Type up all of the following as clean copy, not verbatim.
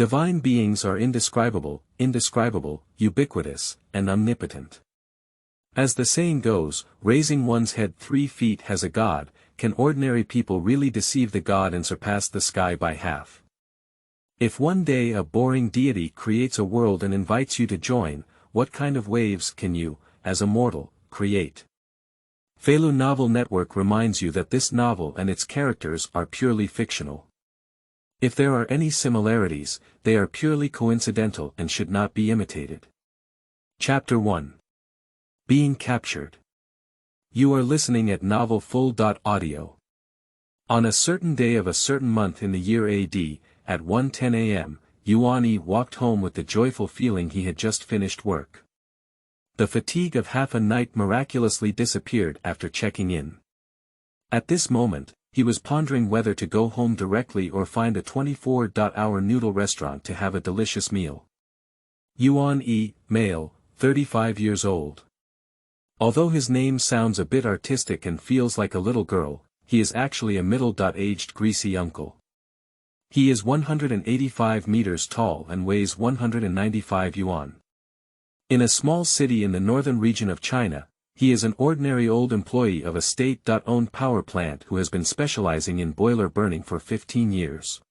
Divine beings are indescribable, ubiquitous, and omnipotent. As the saying goes, raising one's head 3 feet has a god. Can ordinary people really deceive the god and surpass the sky by half? If one day a boring deity creates a world and invites you to join, what kind of waves can you, as a mortal, create? Feilu Novel Network reminds you that this novel and its characters are purely fictional. If there are any similarities, they are purely coincidental and should not be imitated. Chapter 1. Being Captured. You are listening at novelfull.audio. On a certain day of a certain month in the year AD, at 1:10 a.m., Yuan-Yi walked home with the joyful feeling he had just finished work. The fatigue of half a night miraculously disappeared after checking in. At this moment, he was pondering whether to go home directly or find a 24-hour noodle restaurant to have a delicious meal. Yuan-Yi, male, 35 years old. Although his name sounds a bit artistic and feels like a little girl, he is actually a middle-aged greasy uncle. He is 185 meters tall and weighs 195 yuan. In a small city in the northern region of China, he is an ordinary old employee of a state-owned power plant who has been specializing in boiler burning for 15 years.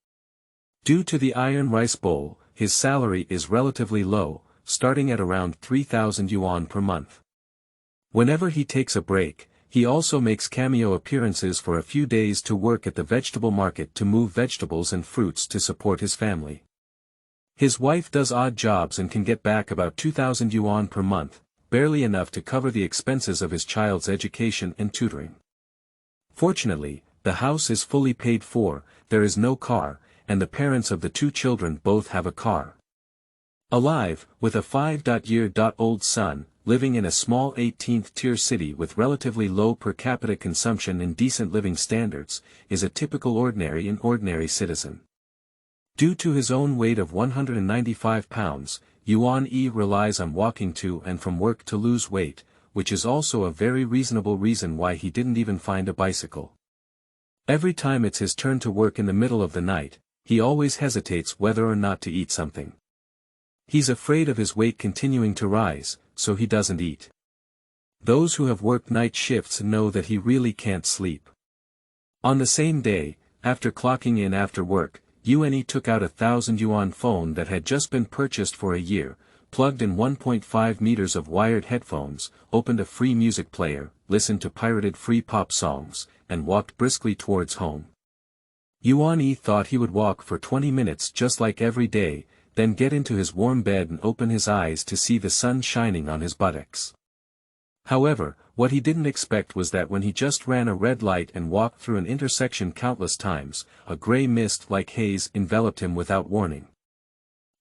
Due to the iron rice bowl, his salary is relatively low, starting at around 3,000 yuan per month. Whenever he takes a break, he also makes cameo appearances for a few days to work at the vegetable market to move vegetables and fruits to support his family. His wife does odd jobs and can get back about 2,000 yuan per month, barely enough to cover the expenses of his child's education and tutoring. Fortunately, the house is fully paid for, there is no car, and the parents of the 2 children both have a car. Alive, with a 5-year-old son, living in a small 18th-tier city with relatively low per capita consumption and decent living standards, is a typical ordinary citizen. Due to his own weight of 195 pounds, Yuan-Yi relies on walking to and from work to lose weight, which is also a very reasonable reason why he didn't even find a bicycle. Every time it's his turn to work in the middle of the night, he always hesitates whether or not to eat something. He's afraid of his weight continuing to rise, so he doesn't eat. Those who have worked night shifts know that he really can't sleep. On the same day, after clocking in after work, Yuan-Yi took out a 1,000 yuan phone that had just been purchased for a year, plugged in 1.5 meters of wired headphones, opened a free music player, listened to pirated free pop songs, and walked briskly towards home. Yuan-Yi thought he would walk for 20 minutes just like every day, then get into his warm bed and open his eyes to see the sun shining on his buttocks. However, what he didn't expect was that when he just ran a red light and walked through an intersection countless times, a gray mist like haze enveloped him without warning.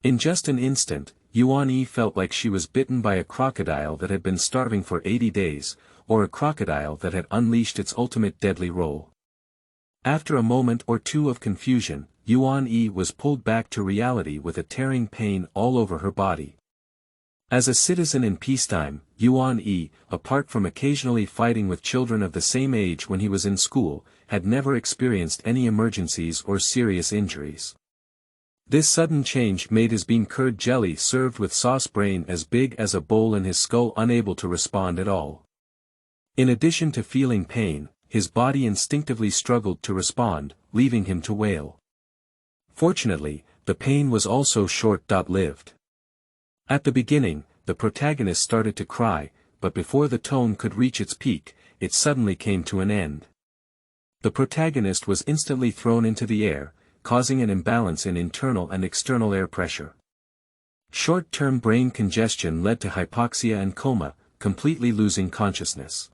In just an instant, Yuan-Yi felt like she was bitten by a crocodile that had been starving for 80 days, or a crocodile that had unleashed its ultimate deadly roll. After a moment or two of confusion, Yuan-Yi was pulled back to reality with a tearing pain all over her body. As a citizen in peacetime, Yuan-Yi, apart from occasionally fighting with children of the same age when he was in school, had never experienced any emergencies or serious injuries. This sudden change made his bean curd jelly served with sauce brain as big as a bowl and his skull unable to respond at all. In addition to feeling pain, his body instinctively struggled to respond, leaving him to wail. Fortunately, the pain was also short-lived. At the beginning, the protagonist started to cry, but before the tone could reach its peak, it suddenly came to an end. The protagonist was instantly thrown into the air, causing an imbalance in internal and external air pressure. Short-term brain congestion led to hypoxia and coma, completely losing consciousness.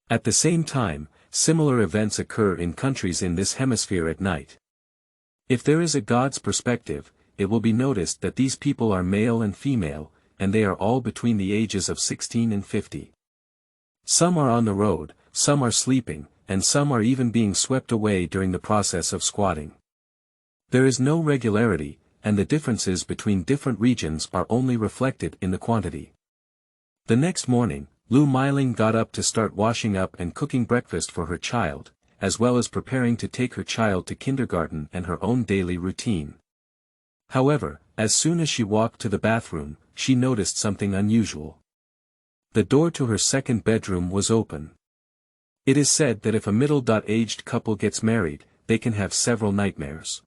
At the same time, similar events occur in countries in this hemisphere at night. If there is a God's perspective, it will be noticed that these people are male and female, and they are all between the ages of 16 and 50. Some are on the road, some are sleeping, and some are even being swept away during the process of squatting. There is no regularity, and the differences between different regions are only reflected in the quantity. The next morning, Lu Meiling got up to start washing up and cooking breakfast for her child, as well as preparing to take her child to kindergarten and her own daily routine. However, as soon as she walked to the bathroom, she noticed something unusual. The door to her second bedroom was open. It is said that if a middle-aged couple gets married, they can have several nightmares.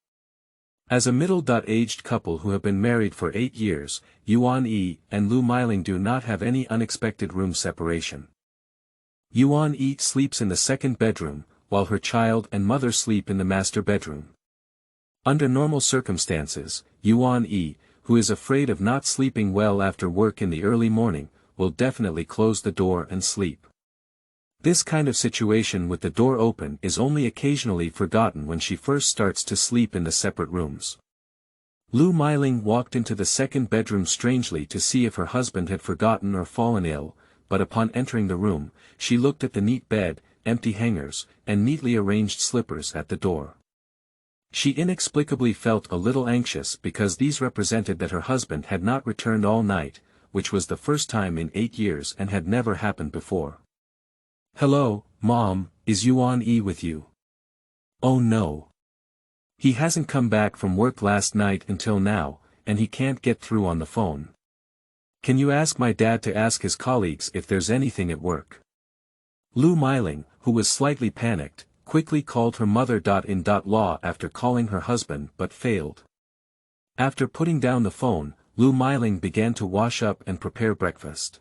As a middle-aged couple who have been married for 8 years, Yuan-yi and Lu Meiling do not have any unexpected room separation. Yuan-yi sleeps in the second bedroom, while her child and mother sleep in the master bedroom. Under normal circumstances, Yuan-yi, who is afraid of not sleeping well after work in the early morning, will definitely close the door and sleep. This kind of situation with the door open is only occasionally forgotten when she first starts to sleep in the separate rooms. Lu Meiling walked into the second bedroom strangely to see if her husband had forgotten or fallen ill, but upon entering the room, she looked at the neat bed, empty hangers, and neatly arranged slippers at the door. She inexplicably felt a little anxious because these represented that her husband had not returned all night, which was the first time in 8 years and had never happened before. "Hello, Mom, is Yuan-yi with you?" "Oh no. He hasn't come back from work last night until now, and he can't get through on the phone. Can you ask my dad to ask his colleagues if there's anything at work?" Lu Meiling, who was slightly panicked, quickly called her mother-in-law after calling her husband but failed. After putting down the phone, Lu Meiling began to wash up and prepare breakfast.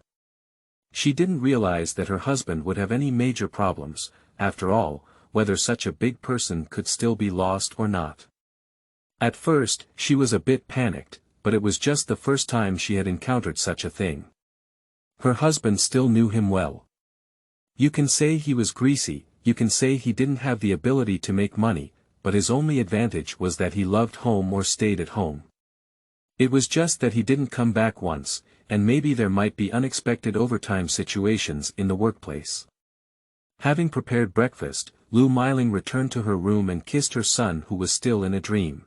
She didn't realize that her husband would have any major problems, after all, whether such a big person could still be lost or not. At first, she was a bit panicked, but it was just the first time she had encountered such a thing. Her husband still knew him well. You can say he was greasy, you can say he didn't have the ability to make money, but his only advantage was that he loved home or stayed at home. It was just that he didn't come back once, and maybe there might be unexpected overtime situations in the workplace. Having prepared breakfast, Lu Meiling returned to her room and kissed her son who was still in a dream.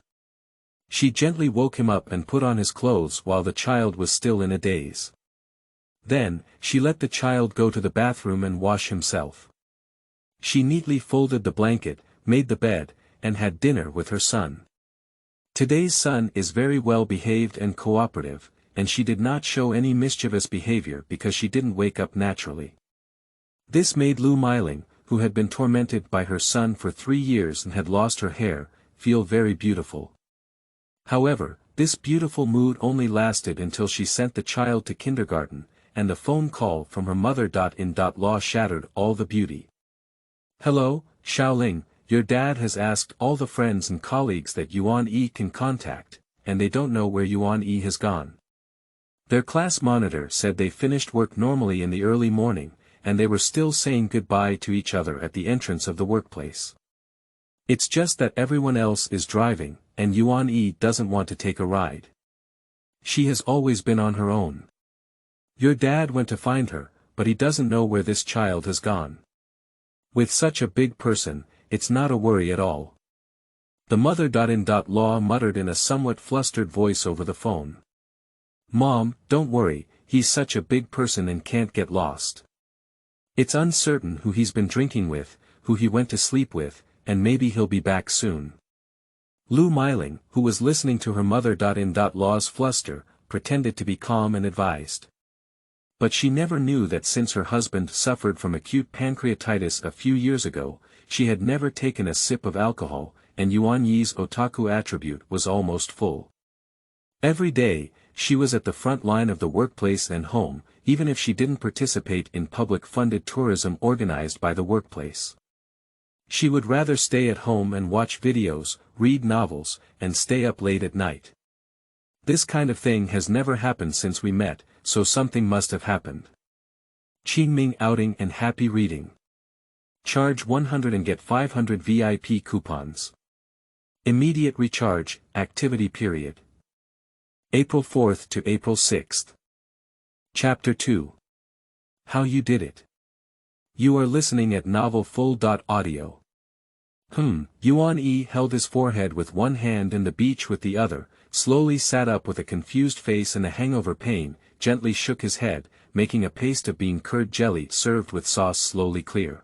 She gently woke him up and put on his clothes while the child was still in a daze. Then, she let the child go to the bathroom and wash himself. She neatly folded the blanket, made the bed, and had dinner with her son. Today's son is very well behaved and cooperative, and she did not show any mischievous behavior because she didn't wake up naturally. This made Lu Meiling, who had been tormented by her son for 3 years and had lost her hair, feel very beautiful. However, this beautiful mood only lasted until she sent the child to kindergarten, and the phone call from her mother-in-law shattered all the beauty. "Hello, Xiaoling, your dad has asked all the friends and colleagues that Yuan-yi can contact, and they don't know where Yuan-yi has gone. Their class monitor said they finished work normally in the early morning, and they were still saying goodbye to each other at the entrance of the workplace. It's just that everyone else is driving, and Yuan-yi doesn't want to take a ride. She has always been on her own. Your dad went to find her, but he doesn't know where this child has gone. With such a big person, it's not a worry at all." The mother-in-law muttered in a somewhat flustered voice over the phone. "Mom, don't worry, he's such a big person and can't get lost. It's uncertain who he's been drinking with, who he went to sleep with, and maybe he'll be back soon." Lu Meiling, who was listening to her mother-in-law's fluster, pretended to be calm and advised. But she never knew that since her husband suffered from acute pancreatitis a few years ago, she had never taken a sip of alcohol, and Yuan-yi's otaku attribute was almost full. Every day, she was at the front line of the workplace and home, even if she didn't participate in public-funded tourism organized by the workplace. She would rather stay at home and watch videos, read novels, and stay up late at night. This kind of thing has never happened since we met, so something must have happened. Qingming outing and happy reading. Charge 100 and get 500 VIP coupons. Immediate recharge, activity period. April 4th to April 6th. Chapter 2. How You Did It. You are listening at novelfull.audio. Yuan-yi held his forehead with one hand and the beach with the other, slowly sat up with a confused face and a hangover pain, gently shook his head, making a paste of bean curd jelly served with sauce slowly clear.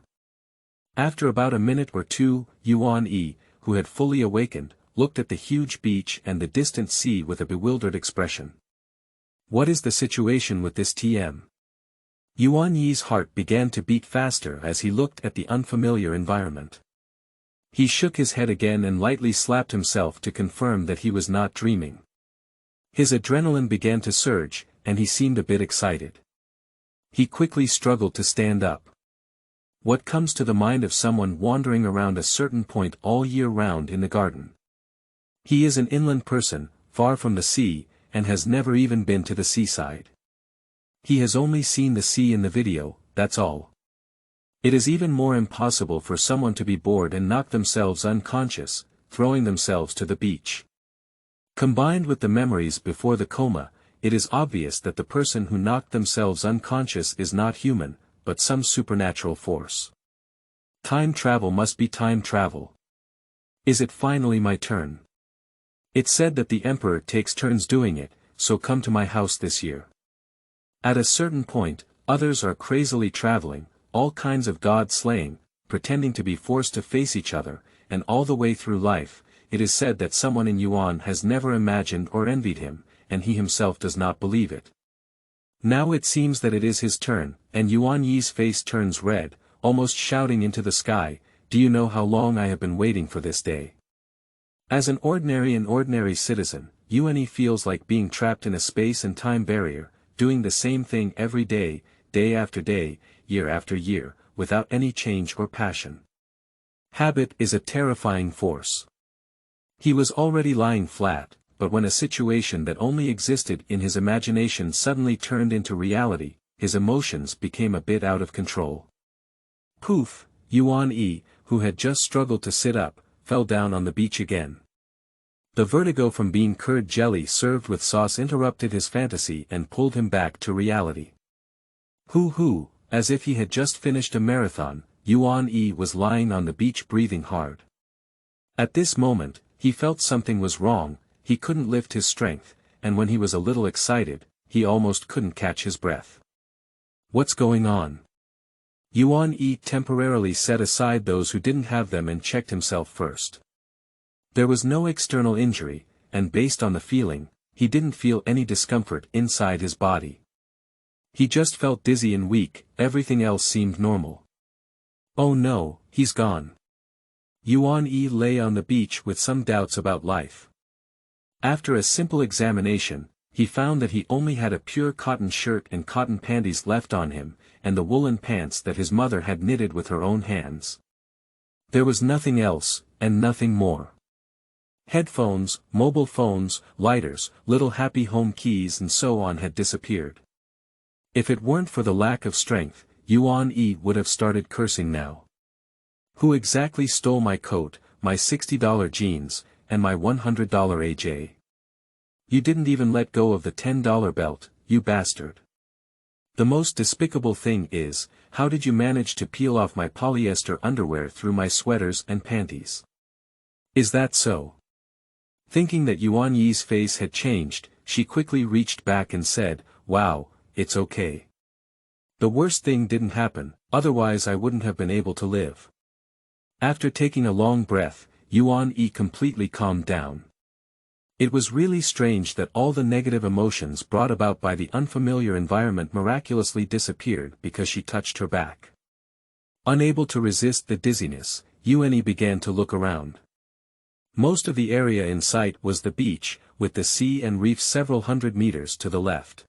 After about a minute or two, Yuan-yi, who had fully awakened, looked at the huge beach and the distant sea with a bewildered expression. What is the situation with this TM? Yuan Yi's heart began to beat faster as he looked at the unfamiliar environment. He shook his head again and lightly slapped himself to confirm that he was not dreaming. His adrenaline began to surge, and he seemed a bit excited. He quickly struggled to stand up. What comes to the mind of someone wandering around a certain point all year round in the garden? He is an inland person, far from the sea, and has never even been to the seaside. He has only seen the sea in the video, that's all. It is even more impossible for someone to be bored and knock themselves unconscious, throwing themselves to the beach. Combined with the memories before the coma, it is obvious that the person who knocked themselves unconscious is not human, but some supernatural force. Time travel must be time travel. Is it finally my turn? It's said that the emperor takes turns doing it, so come to my house this year. At a certain point, others are crazily traveling, all kinds of god-slaying, pretending to be forced to face each other, and all the way through life, it is said that someone in Yuan has never imagined or envied him, and he himself does not believe it. Now it seems that it is his turn, and Yuan Yi's face turns red, almost shouting into the sky, "Do you know how long I have been waiting for this day?" As an ordinary citizen, Yuan Yi feels like being trapped in a space and time barrier, doing the same thing every day, day after day, year after year, without any change or passion. Habit is a terrifying force. He was already lying flat, but when a situation that only existed in his imagination suddenly turned into reality, his emotions became a bit out of control. Poof, Yuan Yi, who had just struggled to sit up, fell down on the beach again. The vertigo from being curd jelly served with sauce interrupted his fantasy and pulled him back to reality. Hoo-hoo, as if he had just finished a marathon, Yuan Yi was lying on the beach breathing hard. At this moment, he felt something was wrong, he couldn't lift his strength, and when he was a little excited, he almost couldn't catch his breath. What's going on? Yuan Yi temporarily set aside those who didn't have them and checked himself first. There was no external injury, and based on the feeling, he didn't feel any discomfort inside his body. He just felt dizzy and weak, everything else seemed normal. Oh no, he's gone. Yuan Yi lay on the beach with some doubts about life. After a simple examination, he found that he only had a pure cotton shirt and cotton panties left on him, and the woolen pants that his mother had knitted with her own hands. There was nothing else, and nothing more. Headphones, mobile phones, lighters, little happy home keys and so on had disappeared. If it weren't for the lack of strength, Yuan Yi would have started cursing now. Who exactly stole my coat, my $60 jeans, and my $100 AJ? You didn't even let go of the $10 belt, you bastard. The most despicable thing is, how did you manage to peel off my polyester underwear through my sweaters and panties? Is that so? Thinking that Yuan Yi's face had changed, she quickly reached back and said, "Wow, it's okay. The worst thing didn't happen, otherwise I wouldn't have been able to live." After taking a long breath, Yuan Yi completely calmed down. It was really strange that all the negative emotions brought about by the unfamiliar environment miraculously disappeared because she touched her back. Unable to resist the dizziness, Yuan Yi began to look around. Most of the area in sight was the beach, with the sea and reef several hundred meters to the left.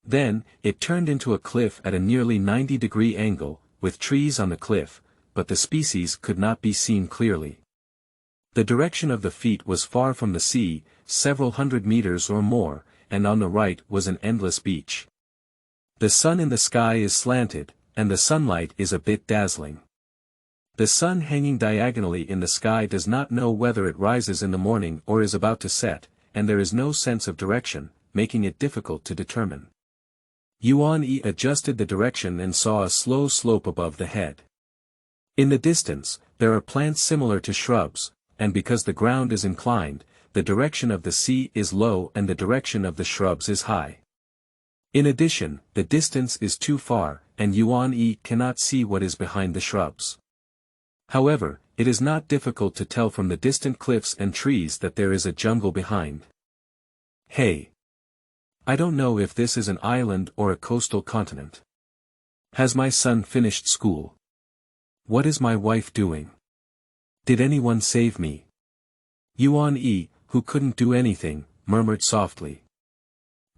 Then, it turned into a cliff at a nearly 90-degree angle, with trees on the cliff, but the species could not be seen clearly. The direction of the feet was far from the sea, several hundred meters or more, and on the right was an endless beach. The sun in the sky is slanted, and the sunlight is a bit dazzling. The sun hanging diagonally in the sky does not know whether it rises in the morning or is about to set, and there is no sense of direction, making it difficult to determine. Yuan Yi adjusted the direction and saw a slow slope above the head. In the distance, there are plants similar to shrubs, and because the ground is inclined, the direction of the sea is low and the direction of the shrubs is high. In addition, the distance is too far, and Yuan Yi cannot see what is behind the shrubs. However, it is not difficult to tell from the distant cliffs and trees that there is a jungle behind. Hey! I don't know if this is an island or a coastal continent. Has my son finished school? What is my wife doing? Did anyone save me? Yuan-Yi, who couldn't do anything, murmured softly.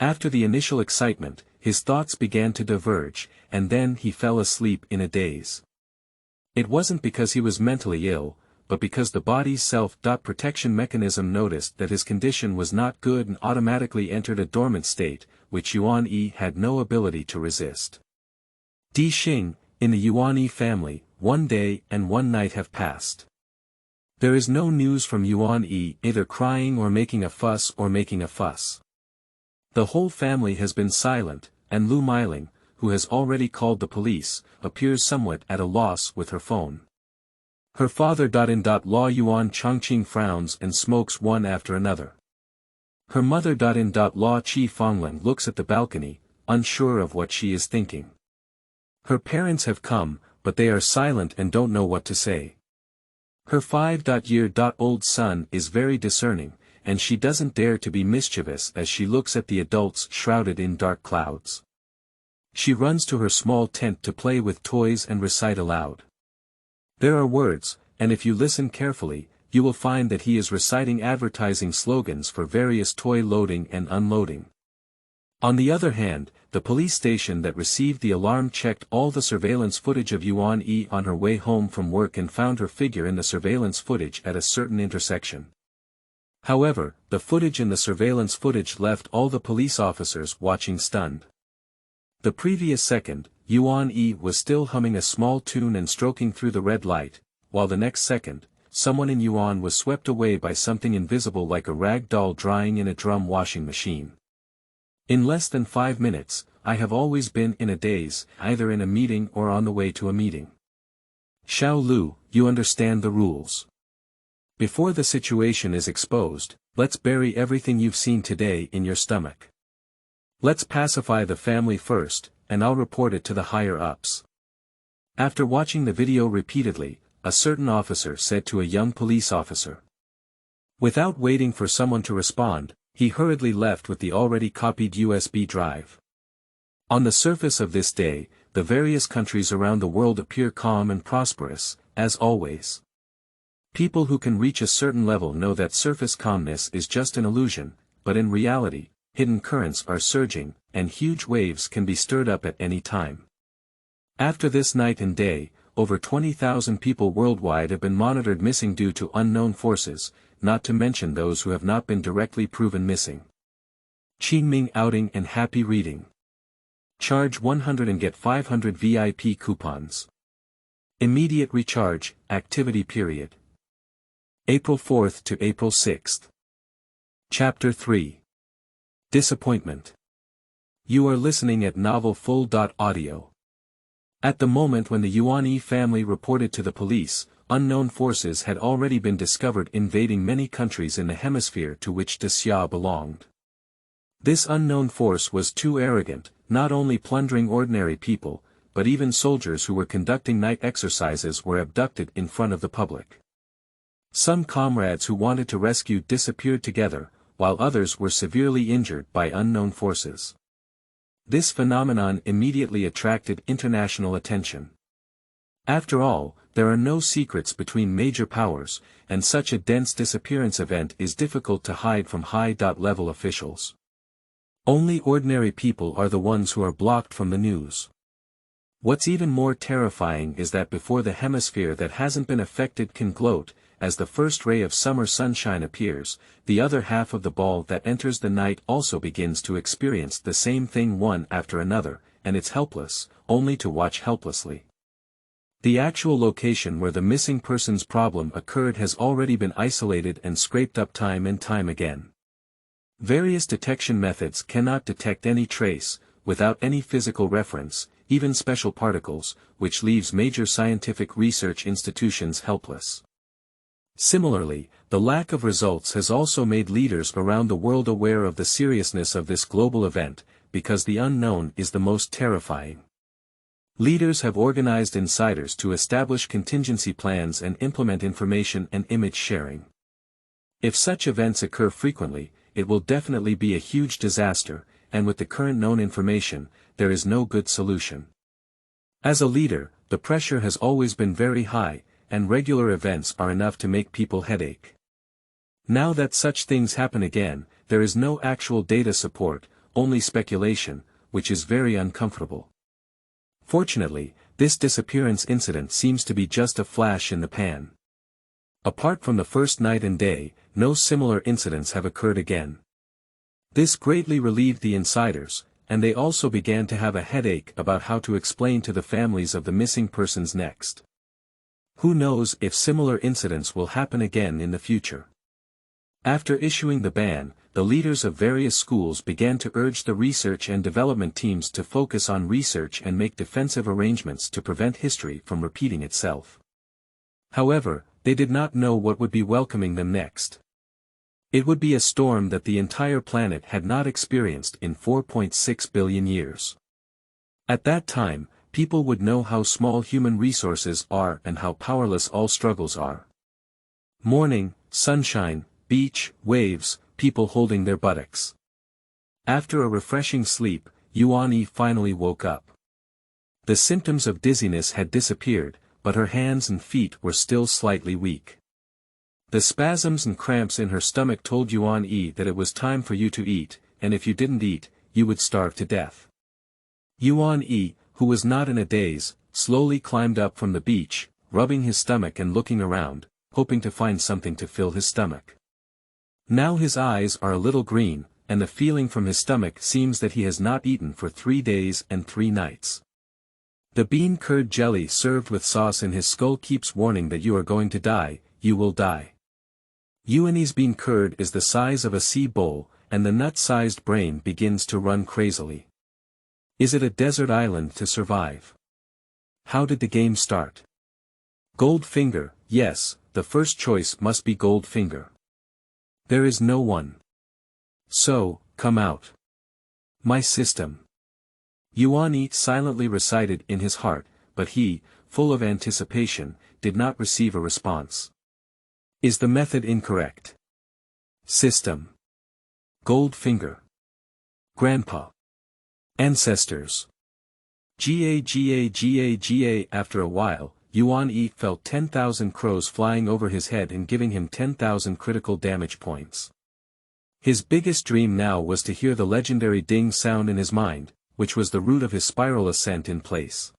After the initial excitement, his thoughts began to diverge, and then he fell asleep in a daze. It wasn't because he was mentally ill, but because the body's self-protection mechanism noticed that his condition was not good and automatically entered a dormant state, which Yuan-Yi had no ability to resist. Di Xing, in the Yuan-Yi family, 1 day and 1 night have passed. There is no news from Yuan-Yi either crying or making a fuss or making a fuss. The whole family has been silent, and Lu Meiling, who has already called the police, appears somewhat at a loss with her phone. Her father Law Yuan Chongqing frowns and smokes one after another. Her mother Law Qi Fongling looks at the balcony, unsure of what she is thinking. Her parents have come, but they are silent and don't know what to say. Her 5-year-old son is very discerning, and she doesn't dare to be mischievous as she looks at the adults shrouded in dark clouds. She runs to her small tent to play with toys and recite aloud. There are words, and if you listen carefully, you will find that he is reciting advertising slogans for various toy loading and unloading. On the other hand, the police station that received the alarm checked all the surveillance footage of Yuan-Yi on her way home from work and found her figure in the surveillance footage at a certain intersection. However, the footage in the surveillance footage left all the police officers watching stunned. The previous second, Yuan-Yi was still humming a small tune and stroking through the red light, while the next second, someone in Yuan was swept away by something invisible like a rag doll drying in a drum washing machine. In less than 5 minutes, I have always been in a daze, either in a meeting or on the way to a meeting. Xiao Lu, you understand the rules. Before the situation is exposed, let's bury everything you've seen today in your stomach. Let's pacify the family first, and I'll report it to the higher-ups. After watching the video repeatedly, a certain officer said to a young police officer. Without waiting for someone to respond, he hurriedly left with the already copied USB drive. On the surface of this day, the various countries around the world appear calm and prosperous, as always. People who can reach a certain level know that surface calmness is just an illusion, but in reality, hidden currents are surging, and huge waves can be stirred up at any time. After this night and day, over 20,000 people worldwide have been monitored missing due to unknown forces, not to mention those who have not been directly proven missing. Qingming outing and happy reading. Charge 100 and get 500 VIP coupons. Immediate recharge, activity period. April 4th to April 6th. Chapter 3. Disappointment. You are listening at Novel Full.audio. At the moment when the Yuan-Yi family reported to the police, unknown forces had already been discovered invading many countries in the hemisphere to which De Xia belonged. This unknown force was too arrogant, not only plundering ordinary people, but even soldiers who were conducting night exercises were abducted in front of the public. Some comrades who wanted to rescue disappeared together, while others were severely injured by unknown forces. This phenomenon immediately attracted international attention. After all, there are no secrets between major powers, and such a dense disappearance event is difficult to hide from high-level officials. Only ordinary people are the ones who are blocked from the news. What's even more terrifying is that before the hemisphere that hasn't been affected can gloat, as the first ray of summer sunshine appears, the other half of the ball that enters the night also begins to experience the same thing one after another, and it's helpless, only to watch helplessly. The actual location where the missing persons problem occurred has already been isolated and scraped up time and time again. Various detection methods cannot detect any trace, without any physical reference, even special particles, which leaves major scientific research institutions helpless. Similarly, the lack of results has also made leaders around the world aware of the seriousness of this global event, because the unknown is the most terrifying. Leaders have organized insiders to establish contingency plans and implement information and image sharing. If such events occur frequently, it will definitely be a huge disaster, and with the current known information, there is no good solution. As a leader, the pressure has always been very high, and regular events are enough to make people headache. Now that such things happen again, there is no actual data support, only speculation, which is very uncomfortable. Fortunately, this disappearance incident seems to be just a flash in the pan. Apart from the first night and day, no similar incidents have occurred again. This greatly relieved the insiders, and they also began to have a headache about how to explain to the families of the missing persons next. Who knows if similar incidents will happen again in the future. After issuing the ban, the leaders of various schools began to urge the research and development teams to focus on research and make defensive arrangements to prevent history from repeating itself. However, they did not know what would be welcoming them next. It would be a storm that the entire planet had not experienced in 4.6 billion years. At that time, people would know how small human resources are and how powerless all struggles are. Morning, sunshine, beach, waves, people holding their buttocks. After a refreshing sleep, Yuan-Yi finally woke up. The symptoms of dizziness had disappeared, but her hands and feet were still slightly weak. The spasms and cramps in her stomach told Yuan-Yi that it was time for you to eat, and if you didn't eat, you would starve to death. Yuan-Yi, who was not in a daze, slowly climbed up from the beach, rubbing his stomach and looking around, hoping to find something to fill his stomach. Now his eyes are a little green, and the feeling from his stomach seems that he has not eaten for 3 days and 3 nights. The bean curd jelly served with sauce in his skull keeps warning that you are going to die, you will die. Yuan-Yi's bean curd is the size of a sea bowl, and the nut-sized brain begins to run crazily. Is it a desert island to survive? How did the game start? Goldfinger, yes, the first choice must be Goldfinger. There is no one. So, come out. My system. Yuan-Yi silently recited in his heart, but he, full of anticipation, did not receive a response. Is the method incorrect? System. Goldfinger. Grandpa. Ancestors. Ga. After a while, Yuan-Yi felt 10,000 crows flying over his head and giving him 10,000 critical damage points. His biggest dream now was to hear the legendary ding sound in his mind, which was the root of his spiral ascent in place.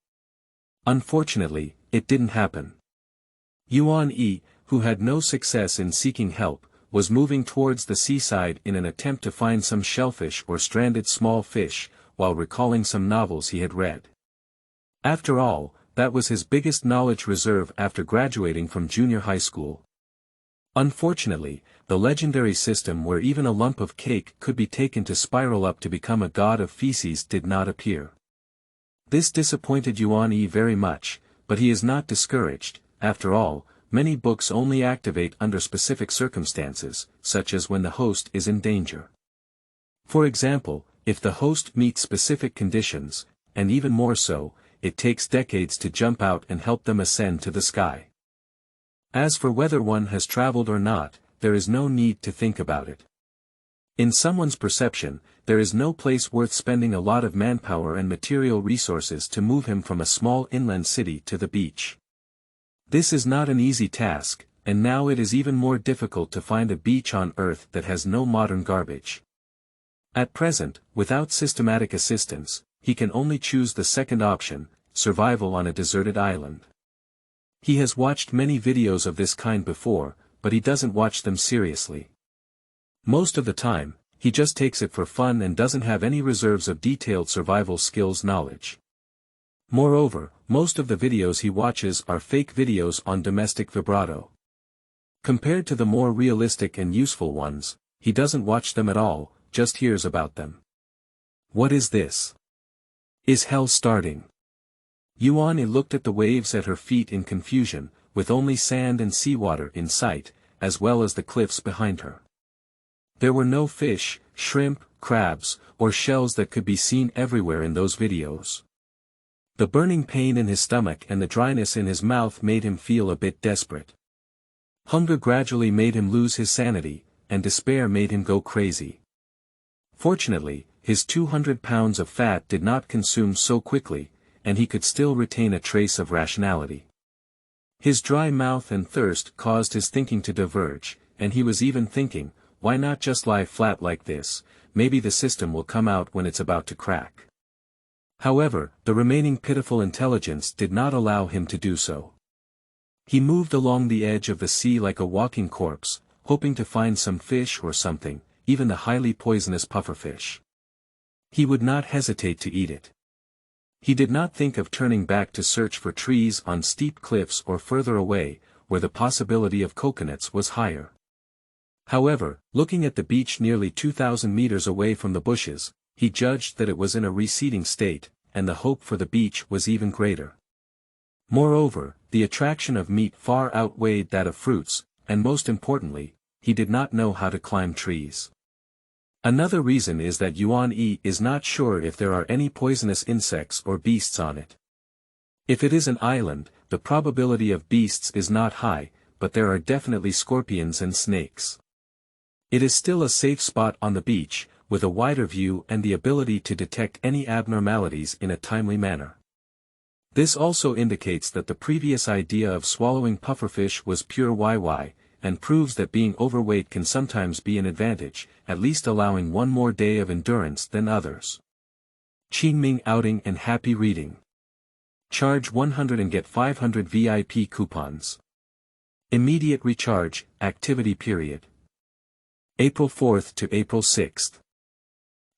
Unfortunately, it didn't happen. Yuan-Yi, who had no success in seeking help, was moving towards the seaside in an attempt to find some shellfish or stranded small fish, while recalling some novels he had read. After all, that was his biggest knowledge reserve after graduating from junior high school. Unfortunately, the legendary system where even a lump of cake could be taken to spiral up to become a god of feces did not appear. This disappointed Yuan-Yi very much, but he is not discouraged. After all, many books only activate under specific circumstances, such as when the host is in danger. For example, if the host meets specific conditions, and even more so, it takes decades to jump out and help them ascend to the sky. As for whether one has traveled or not, there is no need to think about it. In someone's perception, there is no place worth spending a lot of manpower and material resources to move him from a small inland city to the beach. This is not an easy task, and now it is even more difficult to find a beach on Earth that has no modern garbage. At present, without systematic assistance, he can only choose the second option, survival on a deserted island. He has watched many videos of this kind before, but he doesn't watch them seriously. Most of the time, he just takes it for fun and doesn't have any reserves of detailed survival skills knowledge. Moreover, most of the videos he watches are fake videos on domestic vibrato. Compared to the more realistic and useful ones, he doesn't watch them at all, just hears about them. What is this? Is hell starting? Yuan-Yi looked at the waves at her feet in confusion, with only sand and seawater in sight, as well as the cliffs behind her. There were no fish, shrimp, crabs, or shells that could be seen everywhere in those videos. The burning pain in his stomach and the dryness in his mouth made him feel a bit desperate. Hunger gradually made him lose his sanity, and despair made him go crazy. Fortunately, his 200 pounds of fat did not consume so quickly, and he could still retain a trace of rationality. His dry mouth and thirst caused his thinking to diverge, and he was even thinking, why not just lie flat like this, maybe the system will come out when it's about to crack. However, the remaining pitiful intelligence did not allow him to do so. He moved along the edge of the sea like a walking corpse, hoping to find some fish or something, even the highly poisonous pufferfish. He would not hesitate to eat it. He did not think of turning back to search for trees on steep cliffs or further away, where the possibility of coconuts was higher. However, looking at the beach nearly 2,000 meters away from the bushes, he judged that it was in a receding state, and the hope for the beach was even greater. Moreover, the attraction of meat far outweighed that of fruits, and most importantly, he did not know how to climb trees. Another reason is that Yuan-Yi is not sure if there are any poisonous insects or beasts on it. If it is an island, the probability of beasts is not high, but there are definitely scorpions and snakes. It is still a safe spot on the beach, with a wider view and the ability to detect any abnormalities in a timely manner. This also indicates that the previous idea of swallowing pufferfish was pure YY, and proves that being overweight can sometimes be an advantage, at least allowing one more day of endurance than others. Qingming outing and happy reading. Charge 100 and get 500 VIP coupons. Immediate recharge, activity period. April 4th to April 6th.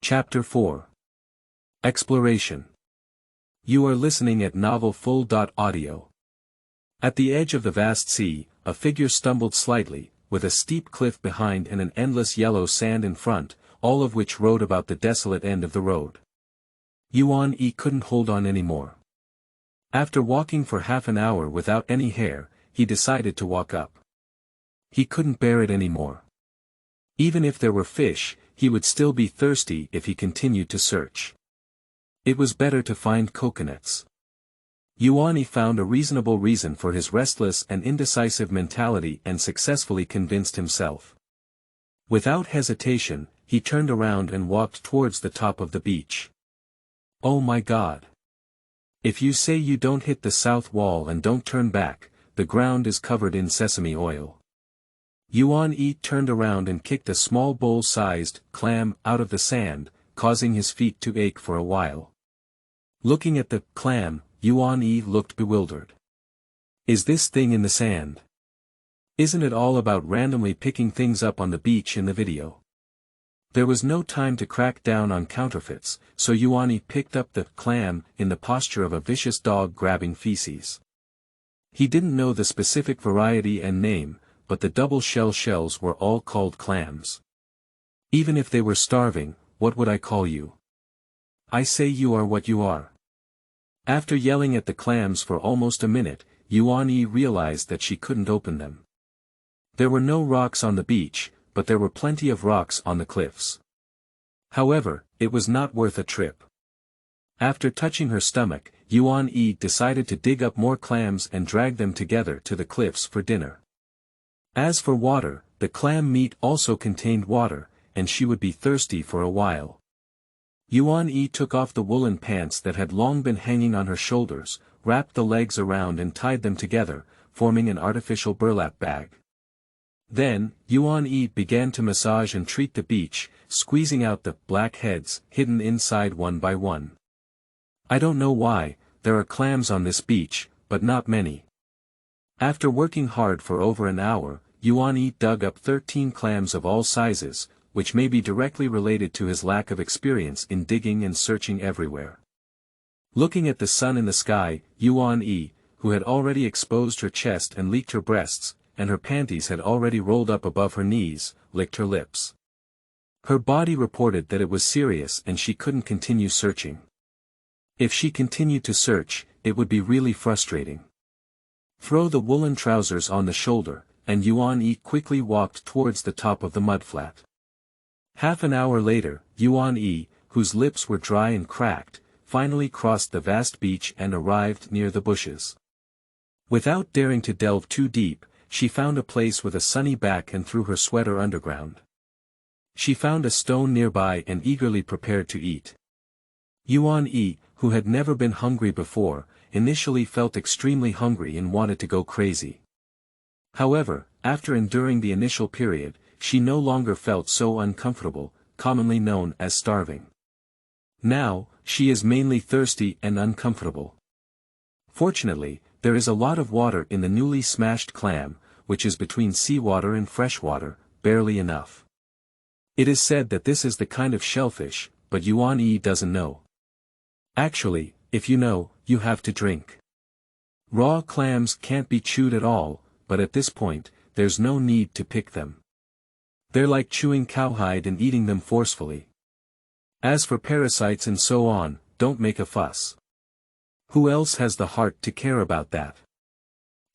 Chapter 4. Exploration. You are listening at novelfull.audio. At the edge of the vast sea, a figure stumbled slightly, with a steep cliff behind and an endless yellow sand in front, all of which rode about the desolate end of the road. Yuan-Yi couldn't hold on anymore. After walking for half an hour without any hair, he decided to walk up. He couldn't bear it anymore. Even if there were fish, he would still be thirsty if he continued to search. It was better to find coconuts. Yuan-Yi found a reasonable reason for his restless and indecisive mentality and successfully convinced himself. Without hesitation, he turned around and walked towards the top of the beach. Oh my God! If you say you don't hit the south wall and don't turn back, the ground is covered in sesame oil. Yuan-Yi turned around and kicked a small bowl-sized clam out of the sand, causing his feet to ache for a while. Looking at the clam, Yuan-Yi looked bewildered. Is this thing in the sand? Isn't it all about randomly picking things up on the beach in the video? There was no time to crack down on counterfeits, so Yuan-Yi picked up the clam in the posture of a vicious dog grabbing feces. He didn't know the specific variety and name, but the double shell shells were all called clams. Even if they were starving, what would I call you? I say you are what you are. After yelling at the clams for almost a minute, Yuan-Yi realized that she couldn't open them. There were no rocks on the beach, but there were plenty of rocks on the cliffs. However, it was not worth a trip. After touching her stomach, Yuan-Yi decided to dig up more clams and drag them together to the cliffs for dinner. As for water, the clam meat also contained water, and she would be thirsty for a while. Yuan-Yi took off the woolen pants that had long been hanging on her shoulders, wrapped the legs around and tied them together, forming an artificial burlap bag. Then, Yuan-Yi began to massage and treat the beach, squeezing out the black heads hidden inside one by one. I don't know why, there are clams on this beach, but not many. After working hard for over an hour, Yuan-Yi dug up 13 clams of all sizes, which may be directly related to his lack of experience in digging and searching everywhere. Looking at the sun in the sky, Yuan-Yi, who had already exposed her chest and leaked her breasts, and her panties had already rolled up above her knees, licked her lips. Her body reported that it was serious and she couldn't continue searching. If she continued to search, it would be really frustrating. Throw the woolen trousers on the shoulder, and Yuan-Yi quickly walked towards the top of the mudflat. Half an hour later, Yuan-Yi, whose lips were dry and cracked, finally crossed the vast beach and arrived near the bushes. Without daring to delve too deep, she found a place with a sunny back and threw her sweater underground. She found a stone nearby and eagerly prepared to eat. Yuan-Yi, who had never been hungry before, initially felt extremely hungry and wanted to go crazy. However, after enduring the initial period, she no longer felt so uncomfortable, commonly known as starving. Now, she is mainly thirsty and uncomfortable. Fortunately, there is a lot of water in the newly smashed clam, which is between seawater and fresh water, barely enough. It is said that this is the kind of shellfish, but Yuan-Yi doesn't know. Actually, if you know, you have to drink. Raw clams can't be chewed at all, but at this point, there's no need to pick them. They're like chewing cowhide and eating them forcefully. As for parasites and so on, don't make a fuss. Who else has the heart to care about that?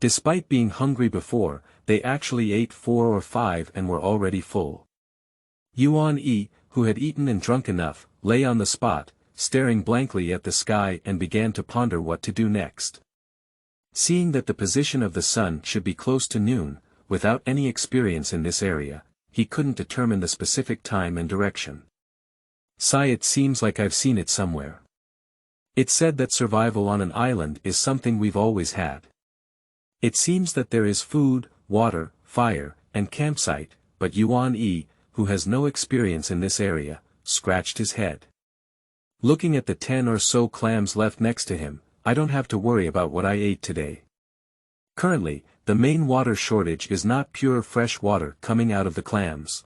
Despite being hungry before, they actually ate 4 or 5 and were already full. Yuan-Yi, who had eaten and drunk enough, lay on the spot, staring blankly at the sky and began to ponder what to do next. Seeing that the position of the sun should be close to noon, without any experience in this area, he couldn't determine the specific time and direction. It seems like I've seen it somewhere. It's said that survival on an island is something we've always had. It seems that there is food, water, fire, and campsite, but Yuan-Yi, who has no experience in this area, scratched his head. Looking at the 10 or so clams left next to him, I don't have to worry about what I ate today. Currently, the main water shortage is not pure fresh water coming out of the clams.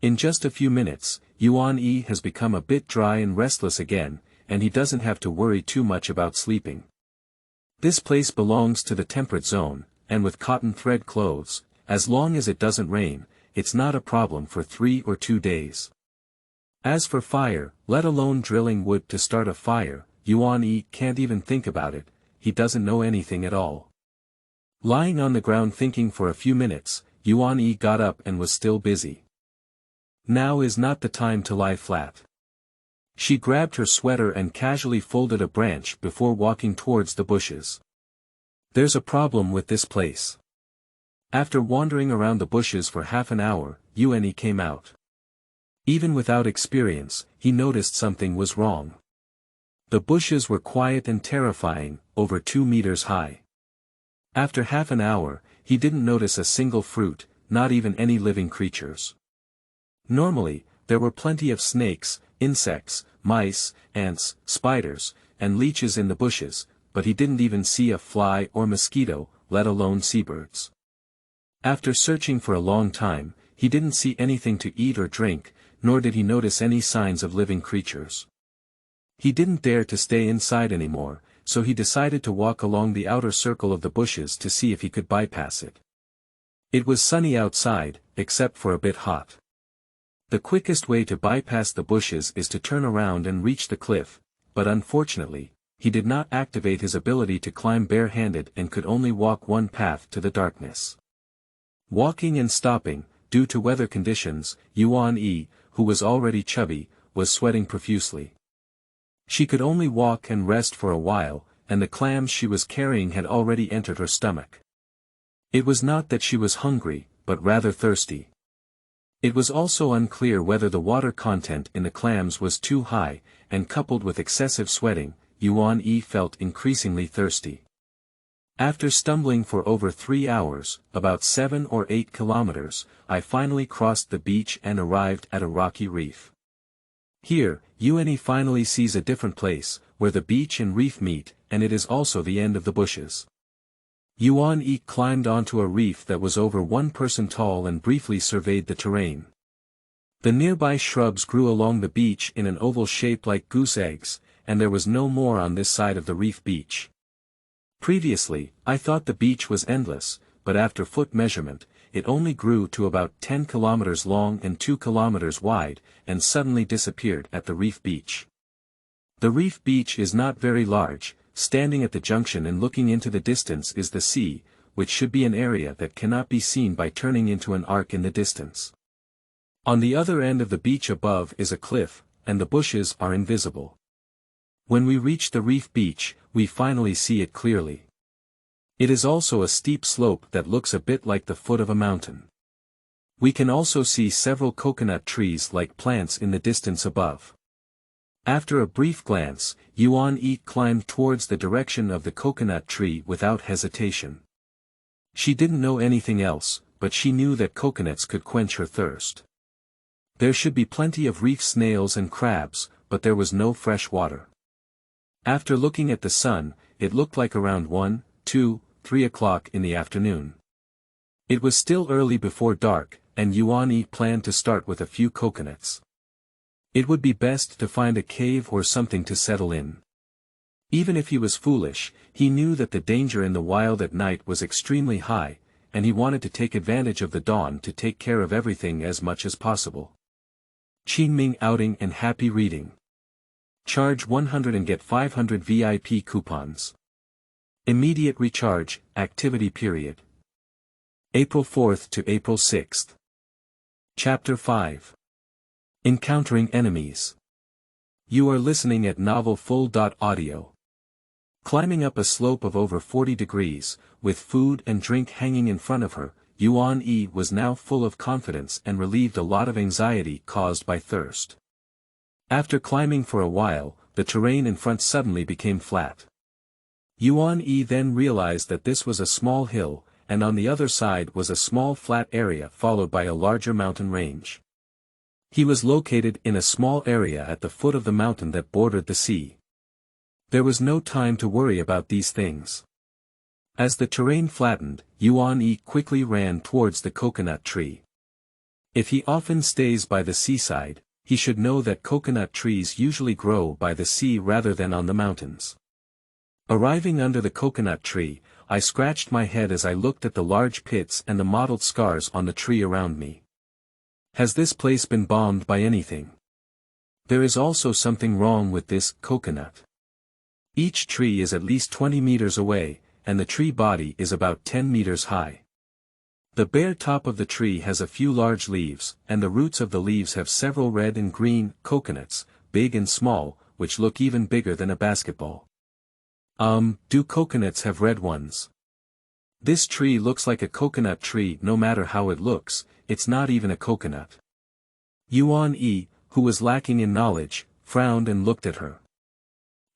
In just a few minutes, Yuan-Yi has become a bit dry and restless again, and he doesn't have to worry too much about sleeping. This place belongs to the temperate zone, and with cotton thread clothes, as long as it doesn't rain, it's not a problem for 3 or 2 days. As for fire, let alone drilling wood to start a fire, Yuan-Yi can't even think about it, he doesn't know anything at all. Lying on the ground thinking for a few minutes, Yuan-Yi got up and was still busy. Now is not the time to lie flat. She grabbed her sweater and casually folded a branch before walking towards the bushes. There's a problem with this place. After wandering around the bushes for half an hour, Yuan-Yi came out. Even without experience, he noticed something was wrong. The bushes were quiet and terrifying, over 2 meters high. After half an hour, he didn't notice a single fruit, not even any living creatures. Normally, there were plenty of snakes, insects, mice, ants, spiders, and leeches in the bushes, but he didn't even see a fly or mosquito, let alone seabirds. After searching for a long time, he didn't see anything to eat or drink, nor did he notice any signs of living creatures. He didn't dare to stay inside anymore, so he decided to walk along the outer circle of the bushes to see if he could bypass it. It was sunny outside, except for a bit hot. The quickest way to bypass the bushes is to turn around and reach the cliff, but unfortunately, he did not activate his ability to climb barehanded and could only walk one path to the darkness. Walking and stopping, due to weather conditions, Yuan-Yi, who was already chubby, was sweating profusely. She could only walk and rest for a while, and the clams she was carrying had already entered her stomach. It was not that she was hungry, but rather thirsty. It was also unclear whether the water content in the clams was too high, and coupled with excessive sweating, Yuan-Yi felt increasingly thirsty. After stumbling for over 3 hours, about 7 or 8 kilometers, I finally crossed the beach and arrived at a rocky reef. Here, Yuan-Yi finally sees a different place, where the beach and reef meet, and it is also the end of the bushes. Yuan-Yi climbed onto a reef that was over 1 person tall and briefly surveyed the terrain. The nearby shrubs grew along the beach in an oval shape like goose eggs, and there was no more on this side of the reef beach. Previously, I thought the beach was endless, but after foot measurement, it only grew to about 10 kilometers long and 2 kilometers wide, and suddenly disappeared at the reef beach. The reef beach is not very large. Standing at the junction and looking into the distance is the sea, which should be an area that cannot be seen by turning into an arc in the distance. On the other end of the beach above is a cliff, and the bushes are invisible. When we reach the reef beach, we finally see it clearly. It is also a steep slope that looks a bit like the foot of a mountain. We can also see several coconut trees-like plants in the distance above. After a brief glance, Yuan-Yi climbed towards the direction of the coconut tree without hesitation. She didn't know anything else, but she knew that coconuts could quench her thirst. There should be plenty of reef snails and crabs, but there was no fresh water. After looking at the sun, it looked like around 1, 2, 3 o'clock in the afternoon. It was still early before dark, and Yuan-Yi planned to start with a few coconuts. It would be best to find a cave or something to settle in. Even if he was foolish, he knew that the danger in the wild at night was extremely high, and he wanted to take advantage of the dawn to take care of everything as much as possible. Qingming outing and happy reading. Charge 100 and get 500 VIP coupons. Immediate recharge, activity period. April 4th to April 6th. Chapter 5. Encountering Enemies. You are listening at Novel Full.audio. Climbing up a slope of over 40 degrees, with food and drink hanging in front of her, Yuan-Yi was now full of confidence and relieved a lot of anxiety caused by thirst. After climbing for a while, the terrain in front suddenly became flat. Yuan-Yi then realized that this was a small hill, and on the other side was a small flat area followed by a larger mountain range. He was located in a small area at the foot of the mountain that bordered the sea. There was no time to worry about these things. As the terrain flattened, Yuan-Yi quickly ran towards the coconut tree. If he often stays by the seaside, he should know that coconut trees usually grow by the sea rather than on the mountains. Arriving under the coconut tree, I scratched my head as I looked at the large pits and the mottled scars on the tree around me. Has this place been bombed by anything? There is also something wrong with this coconut. Each tree is at least 20 meters away, and the tree body is about 10 meters high. The bare top of the tree has a few large leaves, and the roots of the leaves have several red and green coconuts, big and small, which look even bigger than a basketball. Do coconuts have red ones? This tree looks like a coconut tree no matter how it looks, it's not even a coconut. Yuan-Yi, who was lacking in knowledge, frowned and looked at her.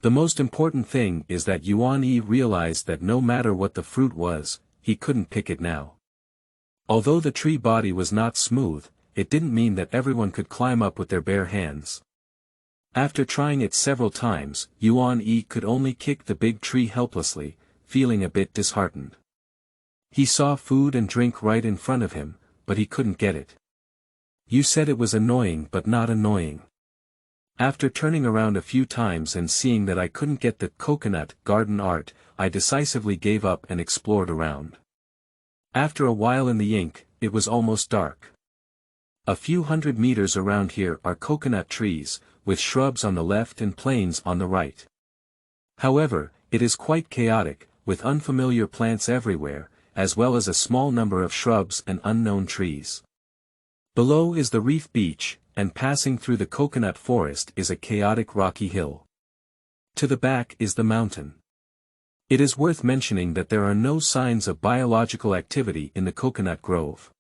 The most important thing is that Yuan-Yi realized that no matter what the fruit was, he couldn't pick it now. Although the tree body was not smooth, it didn't mean that everyone could climb up with their bare hands. After trying it several times, Yuan-Yi could only kick the big tree helplessly, feeling a bit disheartened. He saw food and drink right in front of him, but he couldn't get it. You said it was annoying but not annoying. After turning around a few times and seeing that I couldn't get the coconut garden art, I decisively gave up and explored around. After a while in the ink, it was almost dark. A few hundred meters around here are coconut trees, with shrubs on the left and plains on the right. However, it is quite chaotic, with unfamiliar plants everywhere, as well as a small number of shrubs and unknown trees. Below is the reef beach, and passing through the coconut forest is a chaotic rocky hill. To the back is the mountain. It is worth mentioning that there are no signs of biological activity in the coconut grove.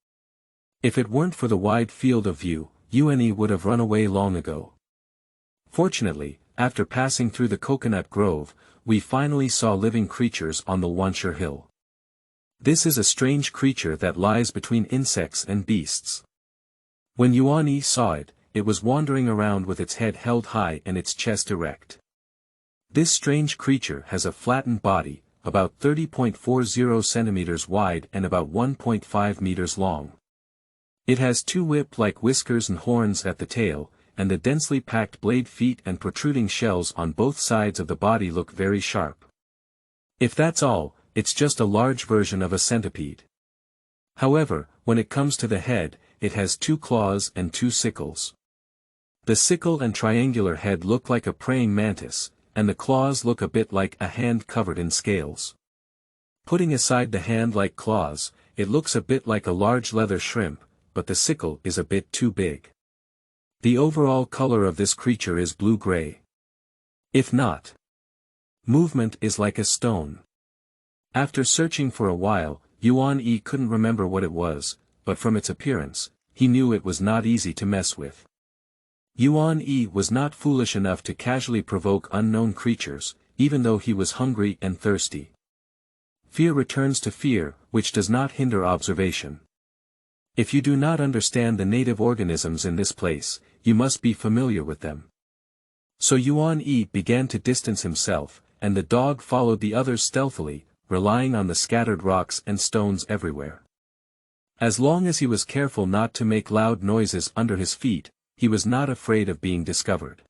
If it weren't for the wide field of view, Yuan-Yi would have run away long ago. Fortunately, after passing through the coconut grove, we finally saw living creatures on the Wanshur Hill. This is a strange creature that lies between insects and beasts. When Yuan-Yi saw it, it was wandering around with its head held high and its chest erect. This strange creature has a flattened body, about 30.40 centimeters wide and about 1.5 meters long. It has two whip-like whiskers and horns at the tail, and the densely packed blade feet and protruding shells on both sides of the body look very sharp. If that's all, it's just a large version of a centipede. However, when it comes to the head, it has 2 claws and 2 sickles. The sickle and triangular head look like a praying mantis, and the claws look a bit like a hand covered in scales. Putting aside the hand-like claws, it looks a bit like a large leather shrimp, but the sickle is a bit too big. The overall color of this creature is blue-gray. If not, movement is like a stone. After searching for a while, Yuan-Yi couldn't remember what it was, but from its appearance, he knew it was not easy to mess with. Yuan-Yi was not foolish enough to casually provoke unknown creatures, even though he was hungry and thirsty. Fear returns to fear, which does not hinder observation. If you do not understand the native organisms in this place, you must be familiar with them. So Yuan-Yi began to distance himself, and the dog followed the others stealthily, relying on the scattered rocks and stones everywhere. As long as he was careful not to make loud noises under his feet, he was not afraid of being discovered.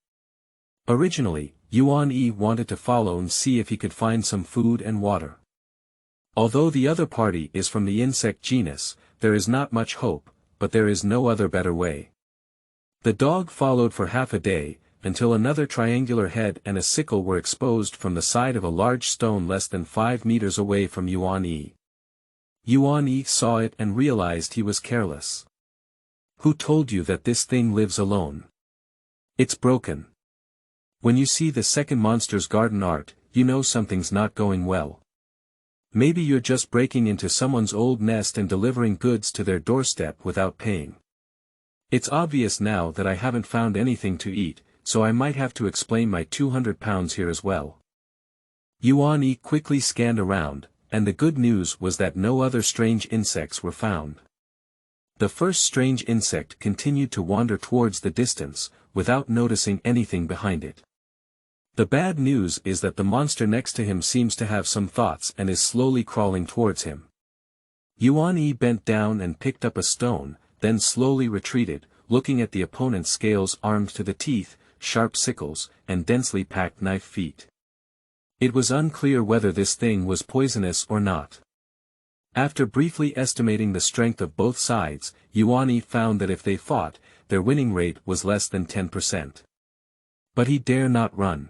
Originally, Yuan-Yi wanted to follow and see if he could find some food and water. Although the other party is from the insect genus, there is not much hope, but there is no other better way. The dog followed for half a day, until another triangular head and a sickle were exposed from the side of a large stone less than 5 meters away from Yuan-Yi. Yuan-Yi saw it and realized he was careless. Who told you that this thing lives alone? It's broken. When you see the second monster's garden art, you know something's not going well. Maybe you're just breaking into someone's old nest and delivering goods to their doorstep without paying. It's obvious now that I haven't found anything to eat, so I might have to explain my 200 pounds here as well. Yuan-Yi quickly scanned around, and the good news was that no other strange insects were found. The first strange insect continued to wander towards the distance, without noticing anything behind it. The bad news is that the monster next to him seems to have some thoughts and is slowly crawling towards him. Yuan-Yi bent down and picked up a stone, then slowly retreated, looking at the opponent's scales armed to the teeth, sharp sickles, and densely packed knife feet. It was unclear whether this thing was poisonous or not. After briefly estimating the strength of both sides, Yuan-Yi found that if they fought, their winning rate was less than 10%. But he dare not run.